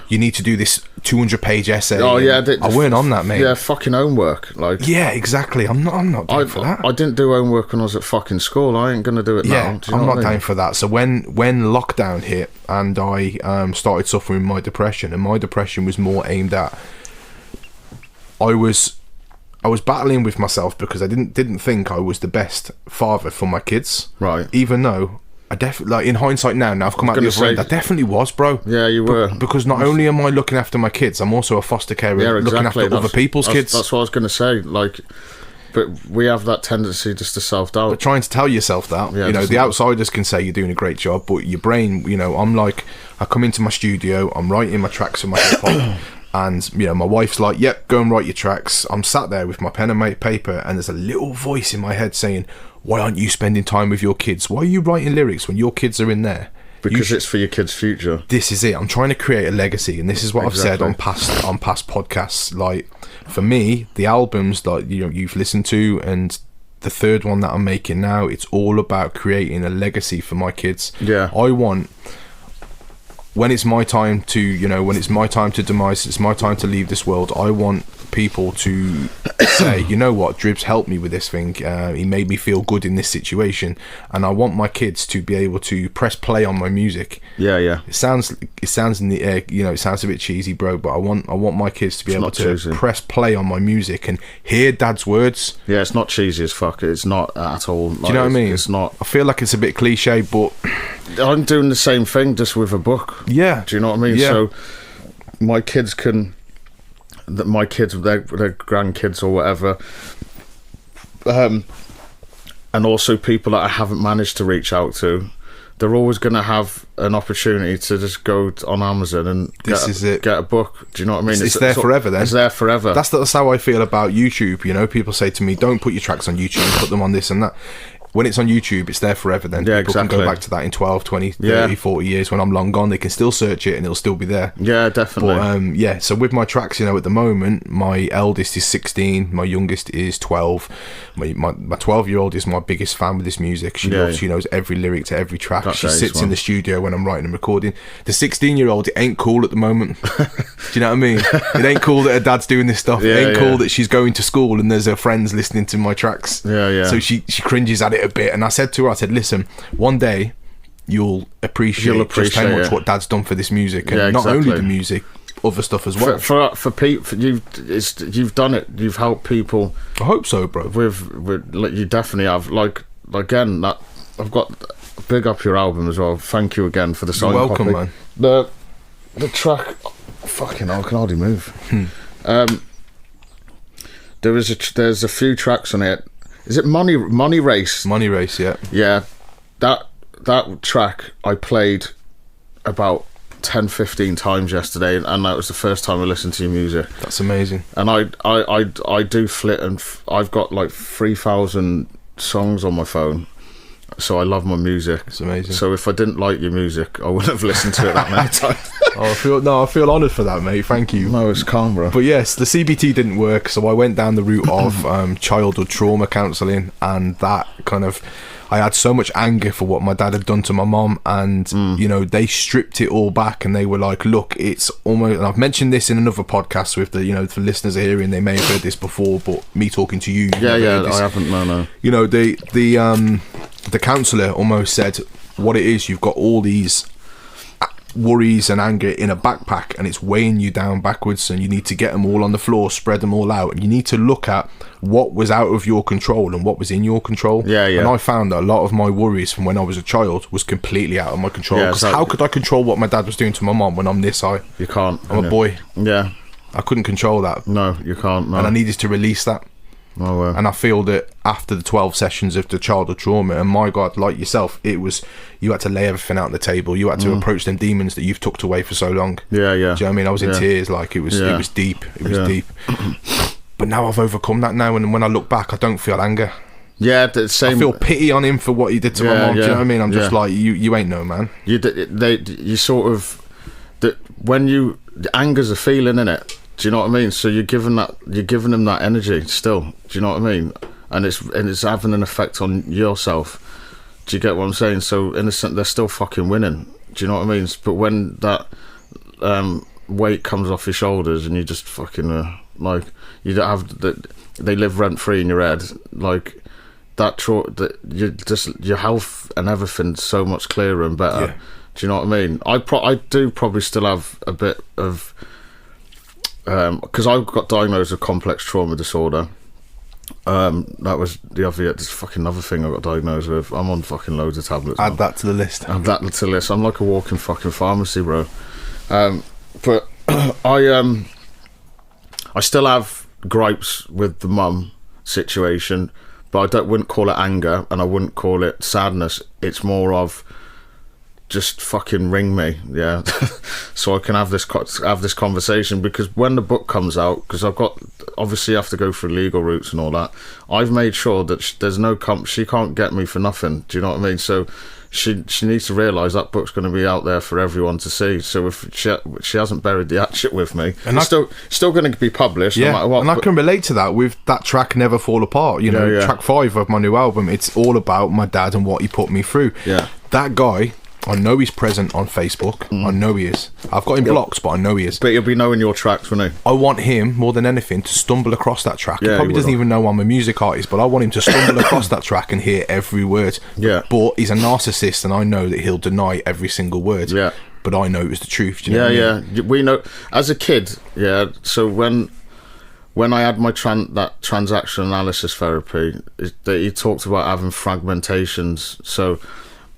[SPEAKER 1] you need to do this 200-page essay.
[SPEAKER 2] Oh yeah,
[SPEAKER 1] I weren't on that, mate.
[SPEAKER 2] Yeah, fucking homework. Like
[SPEAKER 1] yeah, exactly. I'm not down for that.
[SPEAKER 2] I didn't do homework when I was at fucking school. I ain't gonna do it now. Do you know
[SPEAKER 1] I'm
[SPEAKER 2] what
[SPEAKER 1] not
[SPEAKER 2] I mean?
[SPEAKER 1] down for that. So when lockdown hit and I started suffering my depression, and my depression was more aimed at, I was battling with myself because I didn't think I was the best father for my kids. Right. Even though I definitely, like in hindsight now I've come out the other end, I definitely was, bro.
[SPEAKER 2] Yeah, you were.
[SPEAKER 1] Because not only am I looking after my kids, I'm also a foster carer, looking after other people's kids.
[SPEAKER 2] That's what I was going to say. Like, but we have that tendency just to self-doubt.
[SPEAKER 1] But trying to tell yourself that, the outsiders can say you're doing a great job, but your brain, I'm like, I come into my studio, I'm writing my tracks on my hip hop. And my wife's like, yep, go and write your tracks. I'm sat there with my pen and my paper, and there's a little voice in my head saying, why aren't you spending time with your kids? Why are you writing lyrics when your kids are in there?
[SPEAKER 2] Because it's for your kids' future.
[SPEAKER 1] This is it. I'm trying to create a legacy, and this is what I've said on past podcasts. Like, for me, the albums that you've listened to, and the third one that I'm making now, it's all about creating a legacy for my kids.
[SPEAKER 2] Yeah.
[SPEAKER 1] I want, when it's my time to, when it's my time to demise, it's my time to leave this world, I want people to say, you know what, Dribbz helped me with this thing, he made me feel good in this situation, and I want my kids to be able to press play on my music.
[SPEAKER 2] Yeah.
[SPEAKER 1] It sounds in the air, it sounds a bit cheesy, bro, but I want my kids to be able to press play on my music and hear Dad's words.
[SPEAKER 2] Yeah, it's not cheesy as fuck. It's not at all. Like,
[SPEAKER 1] do you know what I mean?
[SPEAKER 2] It's not.
[SPEAKER 1] I feel like it's a bit cliche, but
[SPEAKER 2] I'm doing the same thing just with a book.
[SPEAKER 1] Yeah.
[SPEAKER 2] Do you know what I mean?
[SPEAKER 1] Yeah.
[SPEAKER 2] So my kids can, my kids, their grandkids or whatever, and also people that I haven't managed to reach out to, they're always going to have an opportunity to just go on Amazon and get a book. Do you know what I mean?
[SPEAKER 1] It's there forever then.
[SPEAKER 2] It's there forever.
[SPEAKER 1] That's how I feel about YouTube. People say to me, don't put your tracks on YouTube, put them on this and that. When it's on YouTube, it's there forever then.
[SPEAKER 2] Yeah,
[SPEAKER 1] people can go back to that in 12, 20, 30, 40 years. When I'm long gone, they can still search it and it'll still be there.
[SPEAKER 2] Yeah, definitely.
[SPEAKER 1] But so with my tracks, at the moment, my eldest is 16, my youngest is 12. My 12-year-old is my biggest fan with this music. She knows every lyric to every track. She sits in the studio when I'm writing and recording. The 16-year-old, it ain't cool at the moment. Do you know what I mean? It ain't cool that her dad's doing this stuff. It ain't cool that she's going to school and there's her friends listening to my tracks.
[SPEAKER 2] Yeah.
[SPEAKER 1] So she cringes at it a bit, and I said to her, listen, one day you'll appreciate just how much what Dad's done for this music, and not only the music, other stuff as well.
[SPEAKER 2] For people, you've done it. You've helped people.
[SPEAKER 1] I hope so, bro.
[SPEAKER 2] With like, you definitely have. Like again, that I've got big up your album as well. Thank you again for the sign.
[SPEAKER 1] You're welcome,
[SPEAKER 2] copy.
[SPEAKER 1] man.
[SPEAKER 2] The track, fucking hell, I can hardly move. There's a few tracks on it. Is it Money Race?
[SPEAKER 1] Money Race, yeah.
[SPEAKER 2] Yeah, that track I played about 10-15 times yesterday, and that was the first time I listened to your music.
[SPEAKER 1] That's amazing.
[SPEAKER 2] And I do flit, and I've got like 3,000 songs on my phone, so I love my music.
[SPEAKER 1] It's amazing.
[SPEAKER 2] So if I didn't like your music, I wouldn't have listened to it that many times.
[SPEAKER 1] I feel honoured for that, mate. Thank you.
[SPEAKER 2] No, it's calm, bro.
[SPEAKER 1] But yes, the CBT didn't work, so I went down the route of childhood trauma counselling, and that kind of, I had so much anger for what my dad had done to my mom, and you know, they stripped it all back, and they were like, look, it's almost, and I've mentioned this in another podcast with the, you know, the listeners are hearing, they may have heard this before, but me talking to you,
[SPEAKER 2] I haven't. No.
[SPEAKER 1] You know, the counsellor almost said, what it is, you've got all these worries and anger in a backpack, and it's weighing you down backwards, and you need to get them all on the floor, spread them all out, and you need to look at what was out of your control and what was in your control. And I found that a lot of my worries from when I was a child was completely out of my control, because how could I control what my dad was doing to my mom when I'm this high?
[SPEAKER 2] You can't.
[SPEAKER 1] I'm a boy. I couldn't control that.
[SPEAKER 2] No, you can't. No.
[SPEAKER 1] And I needed to release that. And I feel that after the 12 sessions of the childhood trauma, and my God, like yourself, it was, you had to lay everything out on the table. You had to approach them demons that you've tucked away for so long. Do you know what I mean? I was in tears, like it was deep. It was deep. But now I've overcome that now, and when I look back, I don't feel anger. The same. I feel pity on him for what he did to my mom. Do you know what I mean? I'm just like, you ain't no man.
[SPEAKER 2] You sort of, when you, anger's a feeling, innit? Do you know what I mean? So you're giving them that energy still. Do you know what I mean? And it's having an effect on yourself. Do you get what I'm saying? So in a sense, they're still fucking winning. Do you know what I mean? But when that weight comes off your shoulders, and you just fucking like, you don't have that, they live rent free in your head. Like that, you just, your health and everything's so much clearer and better. Yeah. Do you know what I mean? I do probably still have a bit of. Because I got diagnosed with complex trauma disorder. That was the other, this fucking another thing I got diagnosed with. I'm on fucking loads of tablets.
[SPEAKER 1] Add that to the list.
[SPEAKER 2] I'm like a walking fucking pharmacy, bro. But I still have gripes with the mum situation, but I wouldn't call it anger, and I wouldn't call it sadness. It's more of, just fucking ring me, so I can have this conversation, because when the book comes out, because I've got, obviously have to go through legal routes and all that, I've made sure that there's no she can't get me for nothing. Do you know what I mean? So she needs to realise that book's going to be out there for everyone to see. So if she hasn't buried the hatchet with me, and it's still going to be published, no matter what.
[SPEAKER 1] And I can relate to that with that track Never Fall Apart. You know, track 5 of my new album, it's all about my dad and what he put me through. That guy, I know he's present on Facebook. I know he is. I've got him blocked, but I know he is.
[SPEAKER 2] But he'll be knowing your tracks, won't he?
[SPEAKER 1] I want him, more than anything, to stumble across that track. He probably doesn't even know I'm a music artist, but I want him to stumble across that track and hear every word. But he's a narcissist, and I know that he'll deny every single word. But I know it was the truth. Do you know what I mean?
[SPEAKER 2] We know, as a kid, so when I had my transaction analysis therapy, he talked about having fragmentations. So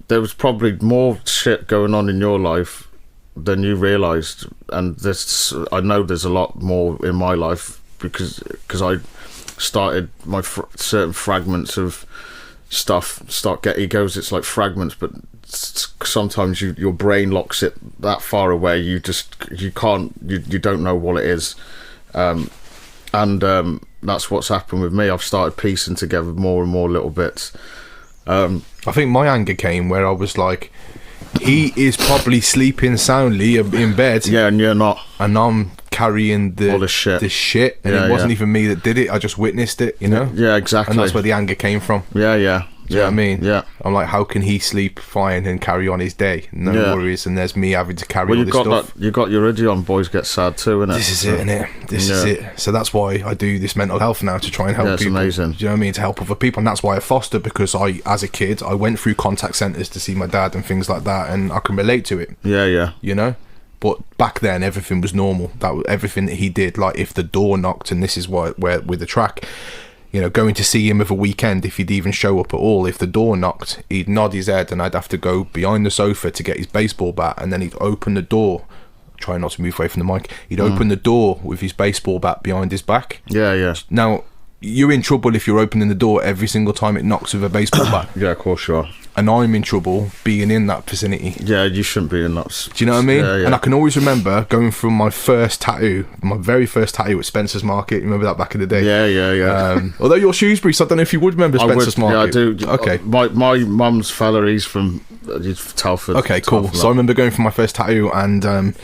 [SPEAKER 2] there was probably more shit going on in your life than you realised, and I know there's a lot more in my life because I started my certain fragments of stuff he goes, it's like fragments, but sometimes your brain locks it that far away, you don't know what it is, and that's what's happened with me. I've started piecing together more and more little bits.
[SPEAKER 1] I think my anger came where I was like, he is probably sleeping soundly in bed,
[SPEAKER 2] and you're not,
[SPEAKER 1] and I'm carrying all this shit, and it wasn't even me that did it, I just witnessed it, you know.
[SPEAKER 2] Exactly.
[SPEAKER 1] And that's where the anger came from. Do you know what I mean? I'm like, how can he sleep fine and carry on his day? No worries, and there's me having to carry all this stuff.
[SPEAKER 2] You got your hoodie on, boys get sad too, innit?
[SPEAKER 1] This is it, innit? This is it. So that's why I do this mental health now, to try and help people.
[SPEAKER 2] Amazing.
[SPEAKER 1] Do you know what I mean? To help other people, and that's why I foster, because as a kid, I went through contact centres to see my dad and things like that, and I can relate to it.
[SPEAKER 2] You know?
[SPEAKER 1] But back then, everything was normal. Everything that he did, like if the door knocked, and this is where with the track, you know, going to see him of a weekend, if he'd even show up at all, if the door knocked, he'd nod his head and I'd have to go behind the sofa to get his baseball bat, and then he'd open the door, try not to move away from the mic, he'd open the door with his baseball bat behind his back.
[SPEAKER 2] Yeah.
[SPEAKER 1] Now, you're in trouble if you're opening the door every single time it knocks with a baseball bat.
[SPEAKER 2] Yeah, of course you are.
[SPEAKER 1] And I'm in trouble being in that vicinity.
[SPEAKER 2] Yeah, you shouldn't be in that.
[SPEAKER 1] Do you know what I mean?
[SPEAKER 2] Yeah.
[SPEAKER 1] And I can always remember going from my first tattoo, my very first tattoo at Spencer's Market. You remember that back in the day?
[SPEAKER 2] Yeah.
[SPEAKER 1] Although you're Shrewsbury, so I don't know if you would remember Spencer's Market.
[SPEAKER 2] Yeah, I do.
[SPEAKER 1] Okay.
[SPEAKER 2] My mum's fella, he's from Telford.
[SPEAKER 1] Okay, cool.
[SPEAKER 2] Telford.
[SPEAKER 1] So I remember going for my first tattoo, and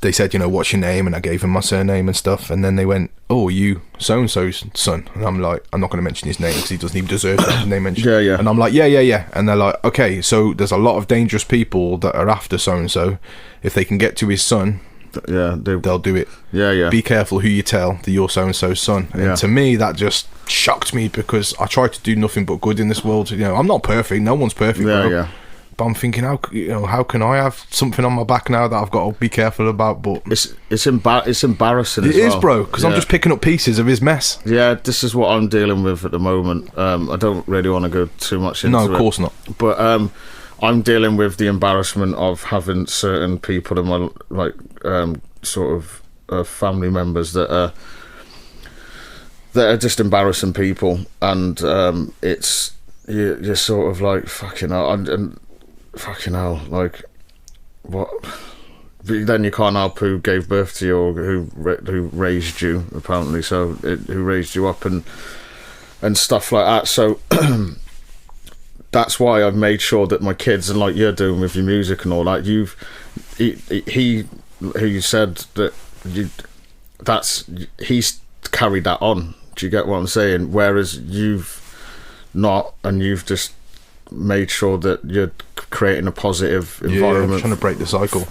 [SPEAKER 1] they said, you know, what's your name? And I gave them my surname and stuff. And then they went, oh, you so-and-so's son? And I'm like, I'm not going to mention his name because he doesn't even deserve that name mentioned.
[SPEAKER 2] Yeah.
[SPEAKER 1] And I'm like, yeah. And they're like, okay, so there's a lot of dangerous people that are after so-and-so. If they can get to his son, they'll do it.
[SPEAKER 2] Yeah.
[SPEAKER 1] Be careful who you tell that you're so-and-so's son. And to me, that just shocked me because I try to do nothing but good in this world. You know, I'm not perfect. No one's perfect, bro.
[SPEAKER 2] Yeah.
[SPEAKER 1] But I'm thinking, how can I have something on my back now that I've got to be careful about? But
[SPEAKER 2] it's embarrassing.
[SPEAKER 1] It
[SPEAKER 2] as
[SPEAKER 1] is,
[SPEAKER 2] well.
[SPEAKER 1] bro, because I'm just picking up pieces of his mess.
[SPEAKER 2] Yeah, this is what I'm dealing with at the moment. I don't really want to go too much into it.
[SPEAKER 1] No, of course not.
[SPEAKER 2] But I'm dealing with the embarrassment of having certain people in my sort of family members that are just embarrassing people, and you're sort of like fucking hell, and fucking hell, like what? But then you can't help who gave birth to you or who raised you, apparently. So who raised you up and stuff like that. So that's why I've made sure that my kids, and like you're doing with your music and all that, he who you said that he's carried that on. Do you get what I'm saying? Whereas you've not, and you've just made sure that you're creating a positive environment.
[SPEAKER 1] I'm trying to break the cycle.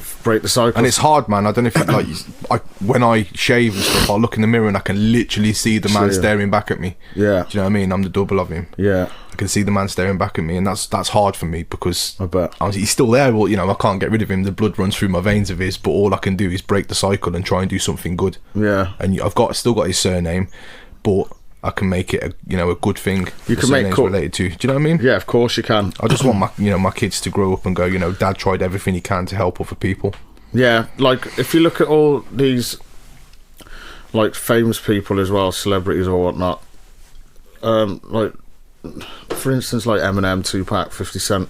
[SPEAKER 2] And
[SPEAKER 1] it's hard, man. I don't know if when I shave and stuff, I'll look in the mirror and I can literally see the man staring back at me.
[SPEAKER 2] Yeah.
[SPEAKER 1] Do you know what I mean? I'm the double of him.
[SPEAKER 2] Yeah.
[SPEAKER 1] I can see the man staring back at me, and that's hard for me because
[SPEAKER 2] I bet
[SPEAKER 1] he's still there. Well, you know, I can't get rid of him. The blood runs through my veins of his, but all I can do is break the cycle and try and do something good.
[SPEAKER 2] Yeah.
[SPEAKER 1] And I've still got his surname, but I can make it a good thing.
[SPEAKER 2] You can make
[SPEAKER 1] related to. Do you know what I mean?
[SPEAKER 2] Yeah, of course you can.
[SPEAKER 1] I just want my kids to grow up and go, Dad tried everything he can to help other people.
[SPEAKER 2] Yeah, like if you look at all these like famous people as well, celebrities or whatnot, like for instance, like Eminem, Tupac, 50 Cent,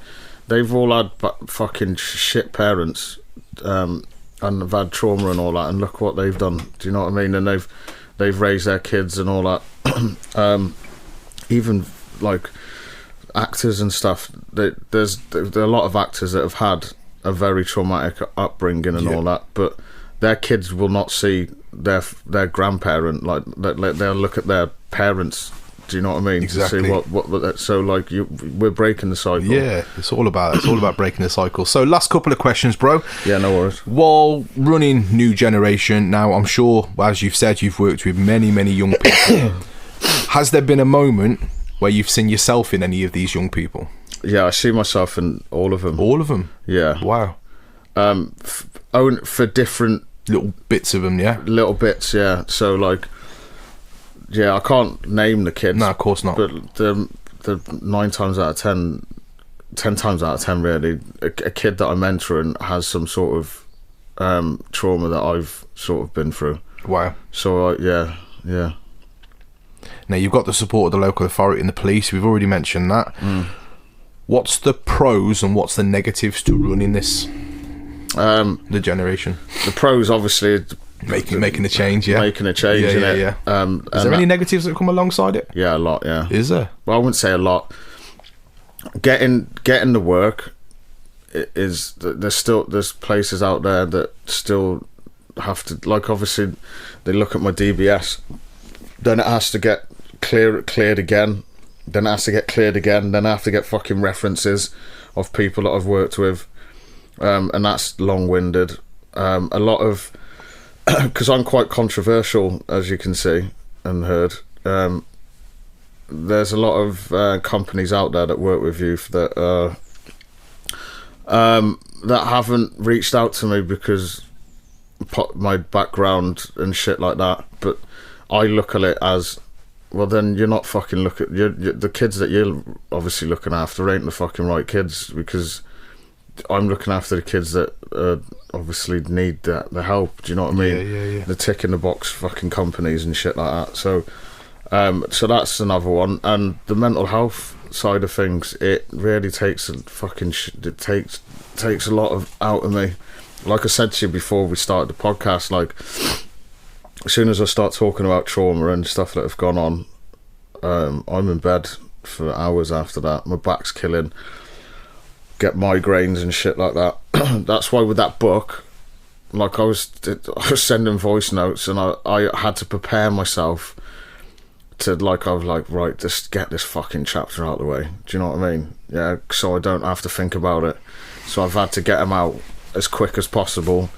[SPEAKER 2] they've all had fucking shit parents, and have had trauma and all that, and look what they've done. Do you know what I mean? And they've raised their kids and all that. Even like actors and stuff, there are a lot of actors that have had a very traumatic upbringing and all that, but their kids will not see their grandparent, like they'll look at their parents. Do you know what I mean?
[SPEAKER 1] Exactly.
[SPEAKER 2] To see what so like we're breaking the cycle.
[SPEAKER 1] Yeah, it's all about breaking the cycle. So last couple of questions, bro.
[SPEAKER 2] Yeah, no worries.
[SPEAKER 1] While running New Generation, now I'm sure, as you've said, you've worked with many young people. Has there been a moment where you've seen yourself in any of these young people?
[SPEAKER 2] Yeah, I see myself in all of them.
[SPEAKER 1] All of them?
[SPEAKER 2] Yeah.
[SPEAKER 1] Wow.
[SPEAKER 2] For different
[SPEAKER 1] little bits of them, yeah.
[SPEAKER 2] Little bits, yeah. So like, yeah, I can't name the kids.
[SPEAKER 1] No, of course not.
[SPEAKER 2] But the 9 times out of 10 times out of 10, really, a kid that I'm mentoring has some sort of trauma that I've sort of been through.
[SPEAKER 1] Wow.
[SPEAKER 2] So yeah.
[SPEAKER 1] Now, you've got the support of the local authority and the police. We've already mentioned that. What's the pros and what's the negatives to running this? The generation.
[SPEAKER 2] The pros, obviously,
[SPEAKER 1] making a change. Yeah,
[SPEAKER 2] making a change.
[SPEAKER 1] Yeah. Is there any negatives that come alongside it?
[SPEAKER 2] Yeah, a lot. Yeah.
[SPEAKER 1] Is there?
[SPEAKER 2] Well, I wouldn't say a lot. Getting the work is there's places out there that still have to, like, obviously they look at my DBS, then it has to get cleared again, then it has to get cleared again, then I have to get fucking references of people that I've worked with, and that's long-winded. A lot of, because I'm quite controversial, as you can see and heard, there's a lot of companies out there that work with youth that haven't reached out to me because my background and shit like that, but I look at it as, well, then you're not fucking the kids that you're obviously looking after ain't the fucking right kids, because I'm looking after the kids that obviously need the help. Do you know what I mean?
[SPEAKER 1] Yeah.
[SPEAKER 2] The tick in the box fucking companies and shit like that. So that's another one. And the mental health side of things, it really takes a fucking it takes a lot out of me. Like I said to you before we started the podcast, like, as soon as I start talking about trauma and stuff that have gone on, I'm in bed for hours after that. My back's killing, get migraines and shit like that. That's why with that book, like, I was sending voice notes, and I had to prepare myself to, like, I was like, right, just get this fucking chapter out of the way. Do you know what I mean? Yeah, so I don't have to think about it. So I've had to get them out as quick as possible.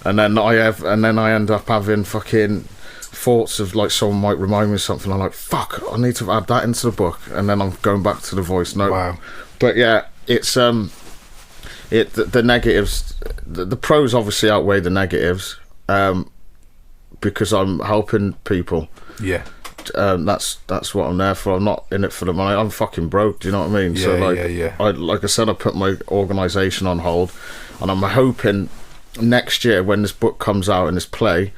[SPEAKER 2] And then I end up having fucking thoughts of, like, someone might remind me of something. I'm like, fuck, I need to add that into the book. And then I'm going back to the voice note.
[SPEAKER 1] Wow.
[SPEAKER 2] But yeah, it's the negatives, the pros obviously outweigh the negatives, because I'm helping people.
[SPEAKER 1] Yeah.
[SPEAKER 2] That's what I'm there for. I'm not in it for the money. I'm fucking broke. Do you know what I mean?
[SPEAKER 1] Yeah,
[SPEAKER 2] So, like,
[SPEAKER 1] yeah.
[SPEAKER 2] like I said, I put my organisation on hold, and I'm hoping next year when this book comes out and this play,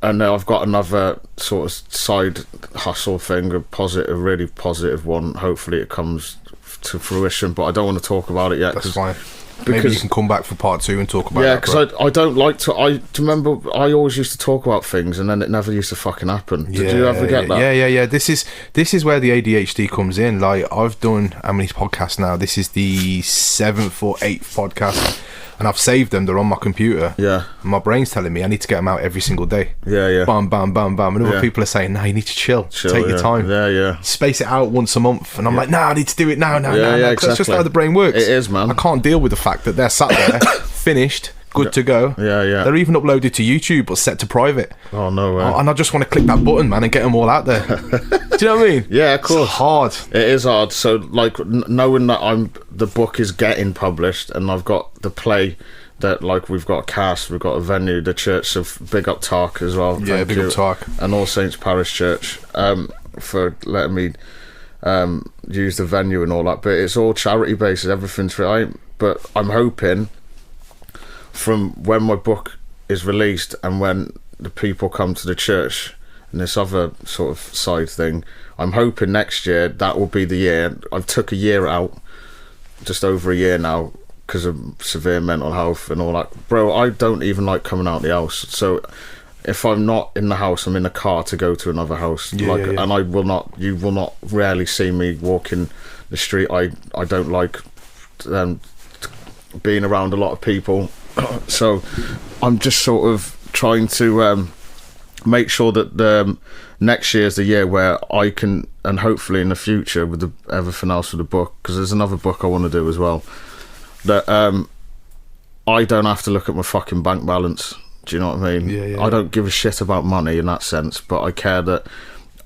[SPEAKER 2] and I've got another sort of side hustle thing, a really positive one. Hopefully it comes to fruition, but I don't want to talk about it yet.
[SPEAKER 1] That's fine. Maybe you can come back for part 2 and talk about
[SPEAKER 2] yeah,
[SPEAKER 1] that.
[SPEAKER 2] Yeah, because I don't like to. Do you remember I always used to talk about things and then it never used to fucking happen. Did you ever get that?
[SPEAKER 1] Yeah. This is where the ADHD comes in. Like, I've done how many podcasts now? This is the 7th or 8th podcast, and I've saved them. They're on my computer.
[SPEAKER 2] Yeah.
[SPEAKER 1] And my brain's telling me I need to get them out every single day.
[SPEAKER 2] Yeah.
[SPEAKER 1] Bam, bam, bam, bam. And other people are saying, no, you need to chill. Take your time.
[SPEAKER 2] Yeah.
[SPEAKER 1] Space it out once a month. And I'm like, no, I need to do it now.
[SPEAKER 2] Exactly.
[SPEAKER 1] That's just how the brain works.
[SPEAKER 2] It is, man.
[SPEAKER 1] I can't deal with the fact that they're sat there, finished, good to go.
[SPEAKER 2] Yeah.
[SPEAKER 1] They're even uploaded to YouTube but set to private.
[SPEAKER 2] Oh, no way.
[SPEAKER 1] And I just want to click that button, man, and get them all out there. Do you know what I mean?
[SPEAKER 2] Yeah, of course.
[SPEAKER 1] It's hard.
[SPEAKER 2] It is hard. So, like, knowing that the book is getting published and I've got the play, that, like, we've got a cast, we've got a venue, the church, so big up Tark as well.
[SPEAKER 1] Yeah, big up Tark.
[SPEAKER 2] And All Saints Parish Church, for letting me use the venue and all that. But it's all charity based, everything's free. But I'm hoping from when my book is released and when the people come to the church and this other sort of side thing, I'm hoping next year that will be the year. I've took a year out, just over a year now, because of severe mental health and all that. Bro, I don't even like coming out the house. So if I'm not in the house, I'm in a car to go to another house. And you will not rarely see me walking the street. I don't like being around a lot of people. So I'm just sort of trying to make sure that next year is the year where I can, and hopefully in the future with everything else with the book, because there's another book I want to do as well, that I don't have to look at my fucking bank balance. Do you know what I mean?
[SPEAKER 1] Yeah.
[SPEAKER 2] I don't give a shit about money in that sense, but I care that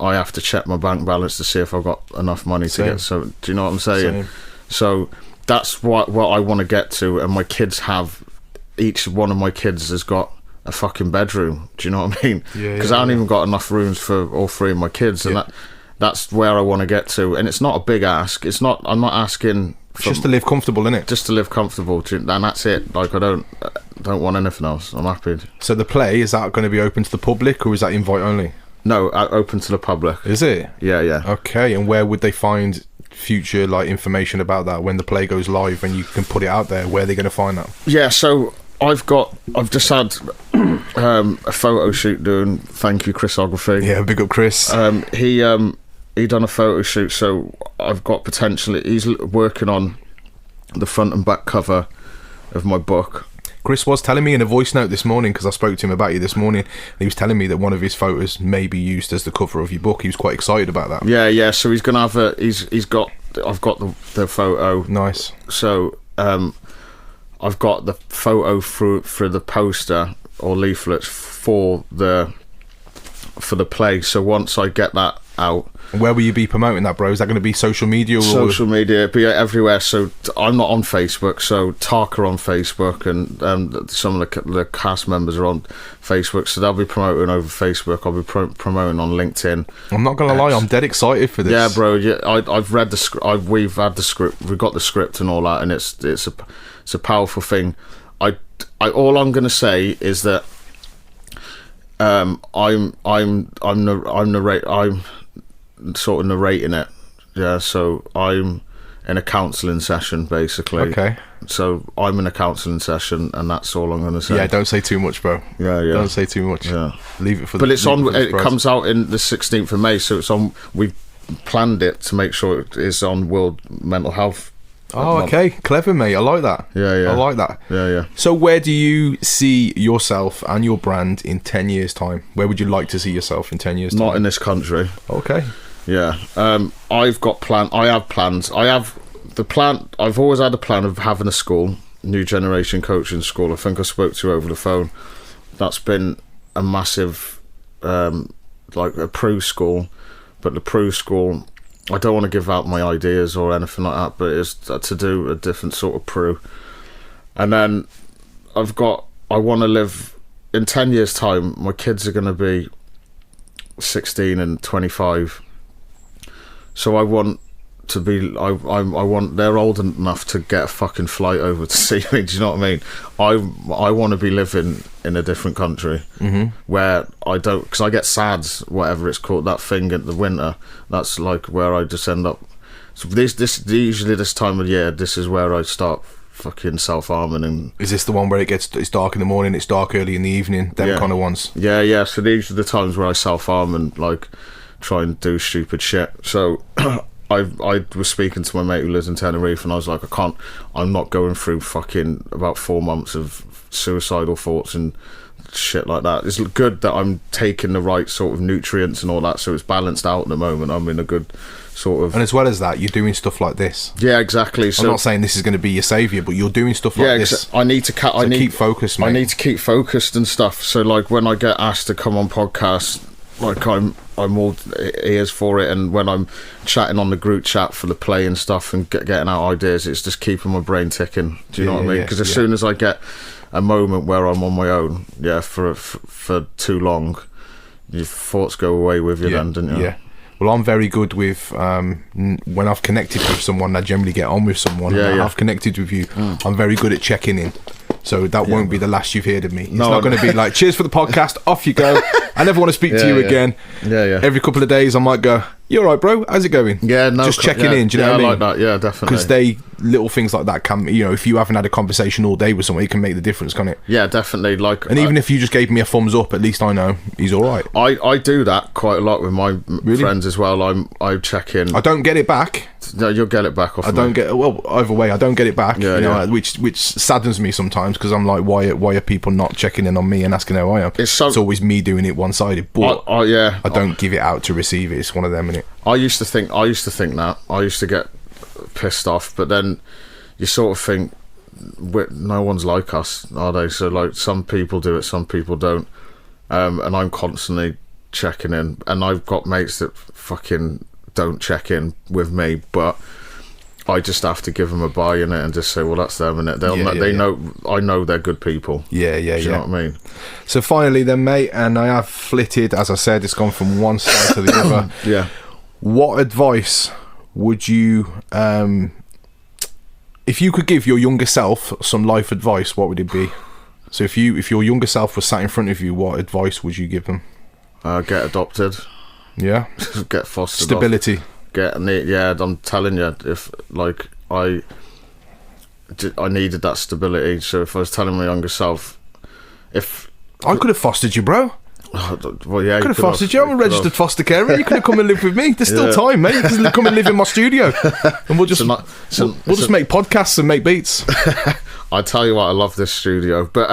[SPEAKER 2] I have to check my bank balance to see if I've got enough money to get. So, do you know what I'm saying? So that's what I want to get to, and my kids have. Each one of my kids has got a fucking bedroom. Do you know what I mean? Because I haven't even got enough rooms for all 3 of my kids, and that's where I want to get to. And it's not a big ask. It's not. I'm not asking.
[SPEAKER 1] Just to live comfortable, innit?
[SPEAKER 2] Just to live comfortable, and that's it. Like, I don't want anything else. I'm happy.
[SPEAKER 1] So the play, is that going to be open to the public, or is that invite only?
[SPEAKER 2] No, open to the public.
[SPEAKER 1] Is it?
[SPEAKER 2] Yeah.
[SPEAKER 1] Okay, and where would they find future, like, information about that when the play goes live and you can put it out there? Where are they going to find that?
[SPEAKER 2] Yeah, so I've just had a photo shoot doing. Thank you, Chrisography.
[SPEAKER 1] Yeah, big up Chris.
[SPEAKER 2] He done a photo shoot, so I've got potentially. He's working on the front and back cover of my book.
[SPEAKER 1] Chris was telling me in a voice note this morning, because I spoke to him about you this morning, and he was telling me that one of his photos may be used as the cover of your book. He was quite excited about that.
[SPEAKER 2] Yeah. So he's gonna have I've got the photo.
[SPEAKER 1] Nice.
[SPEAKER 2] So I've got the photo for the poster or leaflets for the play. So once I get that out.
[SPEAKER 1] Where will you be promoting that, bro? Is that going to be social media? Or
[SPEAKER 2] Social media, be everywhere. So I'm not on Facebook, so Tarka on Facebook, and some of the cast members are on Facebook, so they'll be promoting over Facebook. I'll be promoting on LinkedIn.
[SPEAKER 1] I'm not going to lie, I'm dead excited for this.
[SPEAKER 2] Yeah, bro. Yeah, I've read the script. We've had the script. We've got the script and all that, and it's a powerful thing. All I'm going to say is that I'm sort of narrating it. Yeah, so I'm in a counselling session basically.
[SPEAKER 1] Okay.
[SPEAKER 2] So I'm in a counselling session, and that's all I'm going to say.
[SPEAKER 1] Yeah, don't say too much, bro.
[SPEAKER 2] Yeah.
[SPEAKER 1] Don't say too much.
[SPEAKER 2] Yeah.
[SPEAKER 1] Leave it for.
[SPEAKER 2] But it's on. It comes out in the 16th of May, so it's on. We've planned it to make sure it is on World Mental Health.
[SPEAKER 1] Oh, okay, clever, mate. I like that.
[SPEAKER 2] Yeah.
[SPEAKER 1] I like that.
[SPEAKER 2] Yeah.
[SPEAKER 1] So, where do you see yourself and your brand in 10 years' time? Where would you like to see yourself in 10 years' time?
[SPEAKER 2] Not in this country.
[SPEAKER 1] Okay.
[SPEAKER 2] Yeah. I've got I have plans. I have the plan. I've always had a plan of having a school, new generation coaching school. I think I spoke to you over the phone. That's been a massive, like a pro school, but the pro school. I don't want to give out my ideas or anything like that, but it's to do a different sort of pro. And then I want to live in 10 years' time. My kids are going to be 16 and 25. So I want to be. I want. They're old enough to get a fucking flight over to see me. Do you know what I mean? I want to be living in a different country where I don't, because I get SADS, whatever it's called, that thing in the winter. That's like where I just end up. So usually this time of year, this is where I start fucking self-harming. And
[SPEAKER 1] is this the one where it's dark in the morning, it's dark early in the evening, them kind of ones?
[SPEAKER 2] Yeah. So these are the times where I self-harm and like try and do stupid shit. So I was speaking to my mate who lives in Tenerife, and I was like, I'm not going through fucking about 4 months of suicidal thoughts and shit like that. It's good that I'm taking the right sort of nutrients and all that, so it's balanced out at the moment. I'm in a good sort of...
[SPEAKER 1] And as well as that, you're doing stuff like this.
[SPEAKER 2] Yeah, exactly. So
[SPEAKER 1] I'm not saying this is going to be your saviour, but you're doing stuff like this.
[SPEAKER 2] I need to
[SPEAKER 1] keep focused, mate.
[SPEAKER 2] I need to keep focused and stuff. So like when I get asked to come on podcasts, like I'm all ears for it, and when I'm chatting on the group chat for the play and stuff and getting out ideas, it's just keeping my brain ticking. Do you know what I mean? Because as soon as I get a moment where I'm on my own, for too long, your thoughts go away with you then, don't you?
[SPEAKER 1] Yeah. Well, I'm very good with when I've connected with someone, I generally get on with someone. I've connected with you. I'm very good at checking in. So that won't be the last you've heard of me. It's not going to be like, cheers for the podcast, off you go. I never want to speak to you again.
[SPEAKER 2] Yeah.
[SPEAKER 1] Every couple of days I might go, you all right, bro? How's it going?
[SPEAKER 2] Yeah, no.
[SPEAKER 1] Just checking in, do you know what I mean?
[SPEAKER 2] I like that, yeah, definitely.
[SPEAKER 1] Because little things like that can, if you haven't had a conversation all day with someone, it can make the difference, can't it?
[SPEAKER 2] Yeah, definitely. Like,
[SPEAKER 1] and even if you just gave me a thumbs up, at least I know he's all right.
[SPEAKER 2] I do that quite a lot with my friends as well. I check in.
[SPEAKER 1] I don't get it back.
[SPEAKER 2] No, you'll get it back off.
[SPEAKER 1] Either way, I don't get it back.
[SPEAKER 2] Yeah.
[SPEAKER 1] Which saddens me sometimes, because I'm like, why are people not checking in on me and asking how I am? It's always me doing it one-sided, but I don't give it out to receive it. It's one of them, innit?
[SPEAKER 2] I used to think that. I used to get pissed off, but then you sort of think, no one's like us, are they? So like, some people do it, some people don't, and I'm constantly checking in, and I've got mates that fucking don't check in with me, but I just have to give them a buy in it and just say, well, that's them, and they know. I know they're good people. Do you know what I mean?
[SPEAKER 1] So finally then, mate, and I have flitted, as I said, it's gone from one side to the other.
[SPEAKER 2] Yeah.
[SPEAKER 1] What advice would you, if you could give your younger self some life advice, what would it be? So if your younger self was sat in front of you, what advice would you give them?
[SPEAKER 2] Get adopted.
[SPEAKER 1] Yeah.
[SPEAKER 2] Get fostered.
[SPEAKER 1] Stability.
[SPEAKER 2] I'm telling you, if like I needed that stability. So if I was telling my younger self, if
[SPEAKER 1] I could have fostered you, bro.
[SPEAKER 2] Well, yeah,
[SPEAKER 1] could have fostered you. I'm a registered foster carer. You could have come and lived with me. There's still time, mate. You can come and live in my studio, and we'll just we'll just make podcasts and make beats.
[SPEAKER 2] I tell you what, I love this studio, but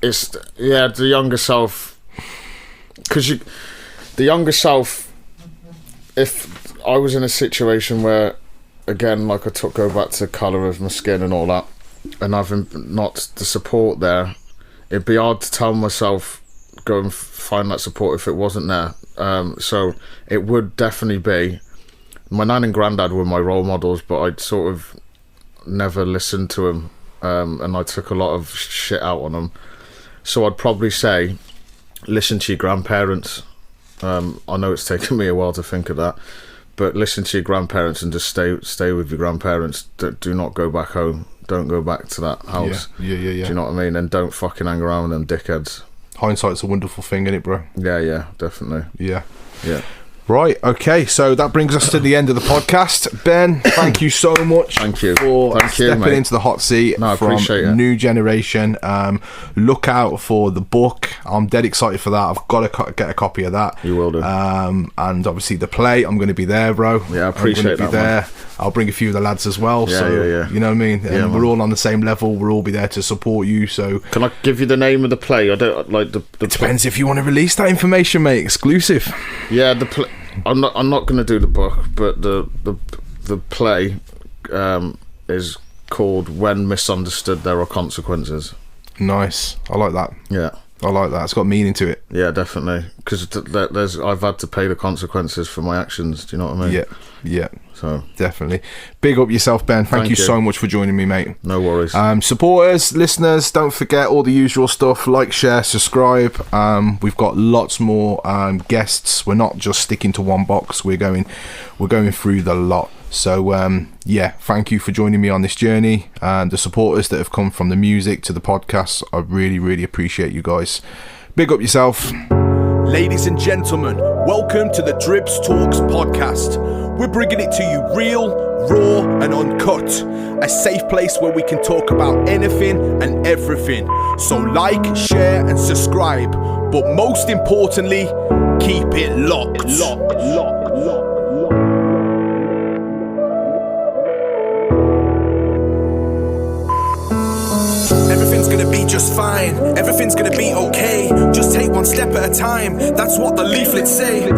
[SPEAKER 2] it's the younger self. Because the younger self, if I was in a situation where, again, like go back to the colour of my skin and all that, and having not the support there, it'd be hard to tell myself go and find that support if it wasn't there. So it would definitely be, my nan and granddad were my role models, but I'd sort of never listened to them, and I took a lot of shit out on them. So I'd probably say, listen to your grandparents. I know it's taken me a while to think of that, but listen to your grandparents and just stay with your grandparents. Do not go back home. Don't go back to that house.
[SPEAKER 1] Yeah.
[SPEAKER 2] Do you know what I mean? And don't fucking hang around with them dickheads.
[SPEAKER 1] Hindsight's a wonderful thing, isn't it, bro?
[SPEAKER 2] Yeah, definitely.
[SPEAKER 1] Yeah.
[SPEAKER 2] Right,
[SPEAKER 1] okay, so that brings us to the end of the podcast. Ben, thank you so much for stepping into the hot seat
[SPEAKER 2] I
[SPEAKER 1] from
[SPEAKER 2] appreciate it.
[SPEAKER 1] New Generation. Look out for the book. I'm dead excited for that. I've got to get a copy of that.
[SPEAKER 2] You will do.
[SPEAKER 1] And obviously the play, I'm going to be there, bro.
[SPEAKER 2] Yeah, I appreciate that,
[SPEAKER 1] man. I'll bring a few of the lads as well.
[SPEAKER 2] Yeah.
[SPEAKER 1] You know what I mean? And we're
[SPEAKER 2] man.
[SPEAKER 1] all on the same level. We'll all be there to support you. So
[SPEAKER 2] can I give you the name of the play? I don't like the
[SPEAKER 1] depends if you want to release that information, mate. Exclusive.
[SPEAKER 2] Yeah, the play. I'm not going to do the book, but the play is called When Misunderstood There Are Consequences.
[SPEAKER 1] Nice. I like that.
[SPEAKER 2] Yeah.
[SPEAKER 1] I like that. It's got meaning to it.
[SPEAKER 2] Yeah, definitely. Because I've had to pay the consequences for my actions. Do you know what I mean?
[SPEAKER 1] Yeah.
[SPEAKER 2] So
[SPEAKER 1] definitely. Big up yourself, Ben. Thank you so much for joining me, mate.
[SPEAKER 2] No worries.
[SPEAKER 1] Supporters, listeners, don't forget all the usual stuff. Like, share, subscribe. We've got lots more guests. We're not just sticking to one box. We're going through the lot. So thank you for joining me on this journey, and the supporters that have come from the music to the podcast. I really, really appreciate you guys. Big up yourself. Ladies and gentlemen, welcome to the Dribbz Talks Podcast. We're bringing it to you real, raw and uncut. A safe place where we can talk about anything and everything. So like, share and subscribe. But most importantly, keep it locked. Everything's gonna be just fine. Everything's gonna be okay. Just take one step at a time. That's what the leaflets say.